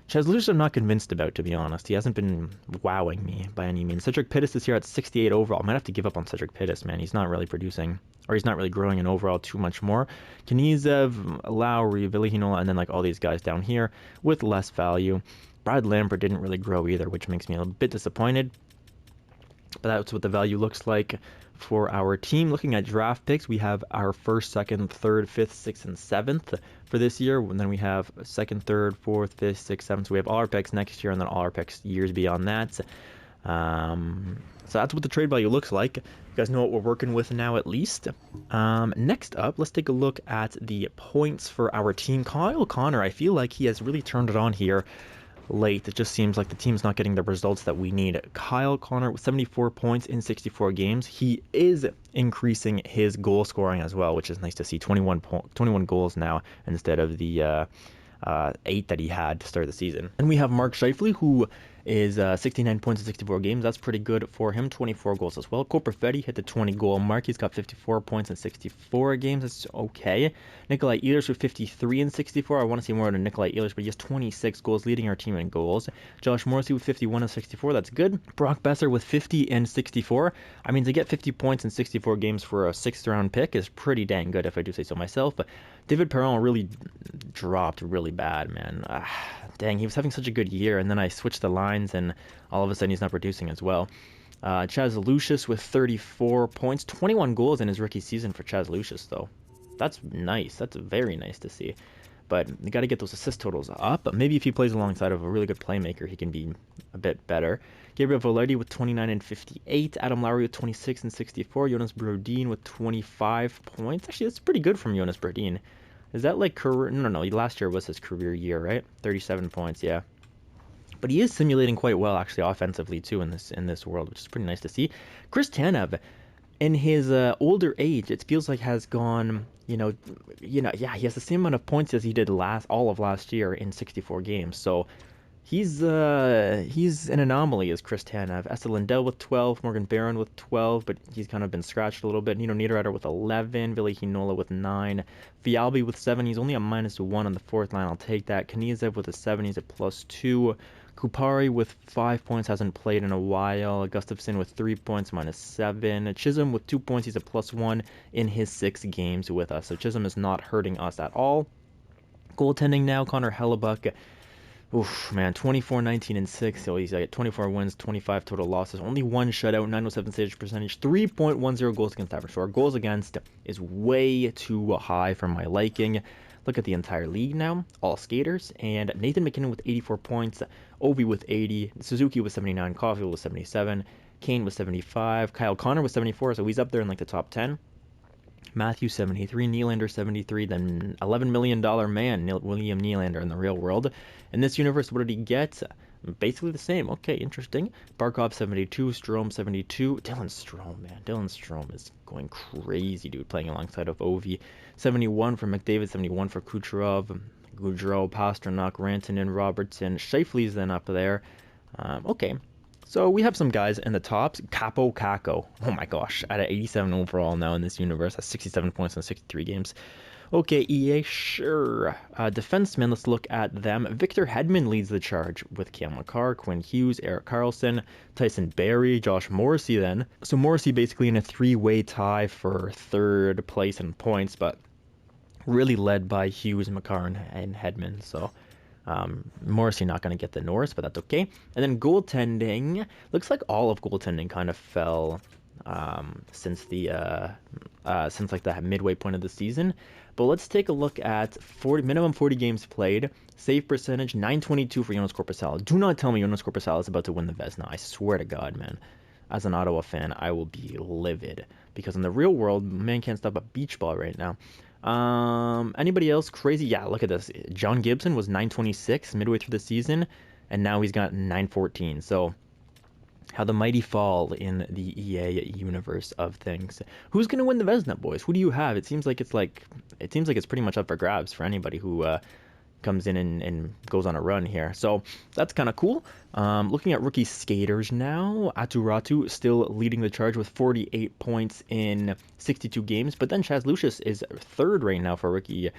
Chaz Lucius I'm not convinced about, to be honest. He hasn't been wowing me by any means. Cedric Pittis is here at 68 overall. I might have to give up on Cedric Pittis, man. He's not really producing, or he's not really growing in overall too much more. Kniazev, Lowry, Vilahinola, and then like all these guys down here with less value. Brad Lambert didn't really grow either, which makes me a bit disappointed. But that's what the value looks like for our team. Looking at draft picks, we have our 1st, 2nd, 3rd, 5th, 6th, and 7th for this year. And then we have 2nd, 3rd, 4th, 5th, 6th, 7th. So we have all our picks next year and then all our picks years beyond that. So that's what the trade value looks like. You guys know what we're working with now at least. Next up, let's take a look at the points for our team. Kyle Connor, I feel like he has really turned it on here late. It just seems like the team's not getting the results that we need. Kyle Connor with 74 points in 64 games. He is increasing his goal scoring as well, which is nice to see. 21 goals now instead of the 8 that he had to start the season. And we have Mark Scheifele, who is 69 points in 64 games. That's pretty good for him. 24 goals as well. Cole Perfetti hit the 20-goal mark. He's got 54 points in 64 games. That's okay. Nikolai Ehlers with 53 in 64. I want to see more out of Nikolai Ehlers, but he has 26 goals, leading our team in goals. Josh Morrissey with 51 in 64. That's good. Brock Besser with 50 in 64. I mean, to get 50 points in 64 games for a 6th-round pick is pretty dang good, if I do say so myself. But David Perron really dropped really bad, man. Dang, he was having such a good year, and then I switched the lines, and all of a sudden he's not producing as well. Chaz Lucius with 34 points, 21 goals in his rookie season for Chaz Lucius, though. That's nice. That's very nice to see. But you got to get those assist totals up. Maybe if he plays alongside of a really good playmaker, he can be a bit better. Gabriel Velarde with 29 and 58. Adam Lowry with 26 and 64. Jonas Brodin with 25 points. Actually, that's pretty good from Jonas Brodin. Is that like career? No. Last year was his career year, right? 37 points, yeah. But he is simulating quite well, actually, offensively too in this world, which is pretty nice to see. Chris Tanev, in his older age, it feels like has gone. He has the same amount of points as he did all of last year in 64 games. So he's an anomaly, as Chris Tanev. Esa Lindell with 12, Morgan Barron with 12, but he's kind of been scratched a little bit. Niederreiter with 11, Ville Heinola with 9, Fialbi with 7. He's only a -1 on the 4th line. I'll take that. Kniazev with a 7. He's a +2. Kupari with 5 points, hasn't played in a while. Gustafsson with 3 points, -7. Chisholm with 2 points, he's a +1 in his 6 games with us. So Chisholm is not hurting us at all. Goaltending now, Connor Hellebuck. Oof, man, 24, 19, and 6. So he's got 24 wins, 25 total losses, only one shutout, 907 save percentage, 3.10 goals against average. So our goals against is way too high for my liking. Look at the entire league now, all skaters, and Nathan MacKinnon with 84 points, Ovi with 80, Suzuki with 79, Caulfield with 77, Kane with 75, Kyle Connor with 74, so he's up there in like the top 10. Matthew 73, Nylander 73, then $11 million man, William Nylander in the real world. In this universe, what did he get? Basically the same. Okay, interesting. Barkov 72, Strome 72. Dylan Strome, man. Dylan Strome is going crazy, dude, playing alongside of Ovi. 71 for McDavid, 71 for Kucherov, Goudreau, Pasternak, Rantanen, Robertson. Scheifele's then up there. Okay. So we have some guys in the tops. Capo Caco. Oh my gosh. At 87 overall now in this universe. Has 67 points in 63 games. Okay, EA, sure. Defensemen, let's look at them. Victor Hedman leads the charge with Cale Makar, Quinn Hughes, Erik Karlsson, Tyson Barrie, Josh Morrissey then. So Morrissey basically in a three-way tie for third place in points, but really led by Hughes, Makar, and Hedman. So Morrissey not going to get the Norris, but that's okay. And then goaltending, looks like all of goaltending kind of fell since like the midway point of the season. But let's take a look at minimum 40 games played, save percentage 922 for Jonas Korpisalo. Do not tell me Jonas Korpisalo is about to win the Vezina. I swear to God, man. As an Ottawa fan, I will be livid because in the real world, man can't stop a beach ball right now. Anybody else crazy? Yeah, look at this. John Gibson was 926 midway through the season, and now he's got 914. So how the mighty fall in the EA universe of things. Who's gonna win the Vezina, boys? Who do you have? It seems like it's pretty much up for grabs for anybody who comes in and goes on a run here. So that's kind of cool. Looking at rookie skaters now, Aatu Räty still leading the charge with 48 points in 62 games, but then Chaz Lucius is third right now for rookie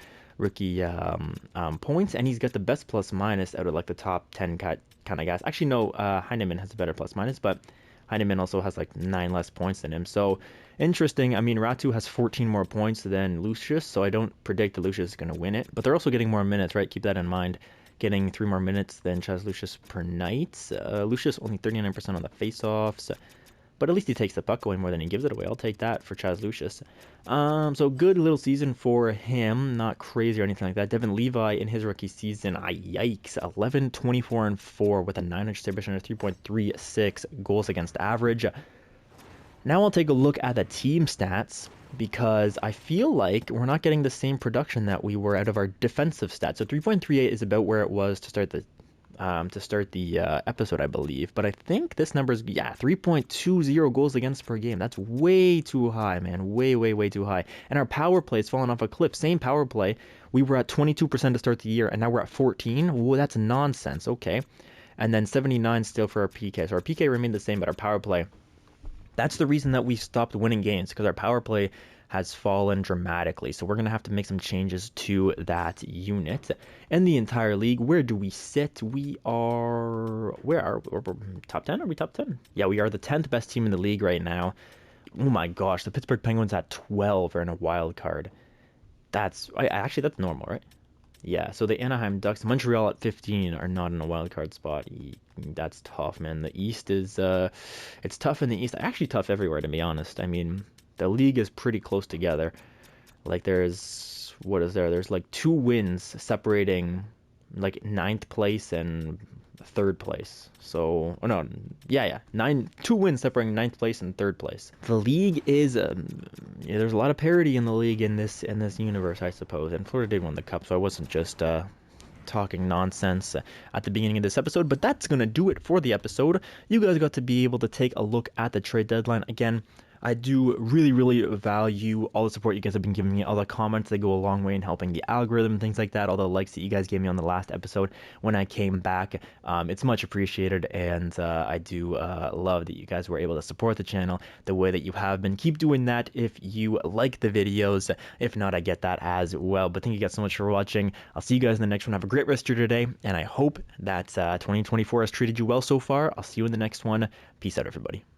points, and he's got the best plus minus out of like the top 10 kind of guys. Actually, no, Heineman has a better plus minus, but Heineman also has like 9 less points than him. So interesting. I mean, Räty has 14 more points than Lucius, so I don't predict that Lucius is going to win it. But they're also getting more minutes, right? Keep that in mind. Getting 3 more minutes than Chaz Lucius per night. Lucius only 39% on the faceoffs, but at least he takes the puck away more than he gives it away. I'll take that for Chaz Lucius. So good little season for him. Not crazy or anything like that. Devin Levi in his rookie season, yikes, 11, 24, and 4 with a 900 save percentage, 3.36 goals against average. Now I'll take a look at the team stats because I feel like we're not getting the same production that we were out of our defensive stats. So 3.38 is about where it was to start the episode, I believe. But I think this number is 3.20 goals against per game. That's way too high, man. Way, way, way too high. And our power play is falling off a cliff. Same power play. We were at 22% to start the year, and now we're at 14. Whoa, that's nonsense. Okay. And then 79 still for our PK. So our PK remained the same, but our power play. That's the reason that we stopped winning games, because our power play has fallen dramatically. So we're going to have to make some changes to that unit. And the entire league, where do we sit? We're top 10? Are we top 10? Yeah, we are the 10th best team in the league right now. Oh my gosh, the Pittsburgh Penguins at 12 are in a wild card. That's normal, right? Yeah, so the Anaheim Ducks, Montreal at 15 are not in a wild card spot. That's tough, man. The East is, it's tough in the East. Actually tough everywhere, to be honest. I mean, the league is pretty close together. Like There's like 2 wins separating like 9th place and 3rd place. So, 2 wins separating 9th place and 3rd place. The league is, there's a lot of parity in the league in this universe, I suppose. And Florida did win the cup, so I wasn't just talking nonsense at the beginning of this episode. But that's gonna do it for the episode. You guys got to be able to take a look at the trade deadline again. I do really, really value all the support you guys have been giving me, all the comments. They go a long way in helping the algorithm, things like that, all the likes that you guys gave me on the last episode when I came back. It's much appreciated, and I do love that you guys were able to support the channel the way that you have been. Keep doing that if you like the videos. If not, I get that as well. But thank you guys so much for watching. I'll see you guys in the next one. Have a great rest of your day, and I hope that 2024 has treated you well so far. I'll see you in the next one. Peace out, everybody.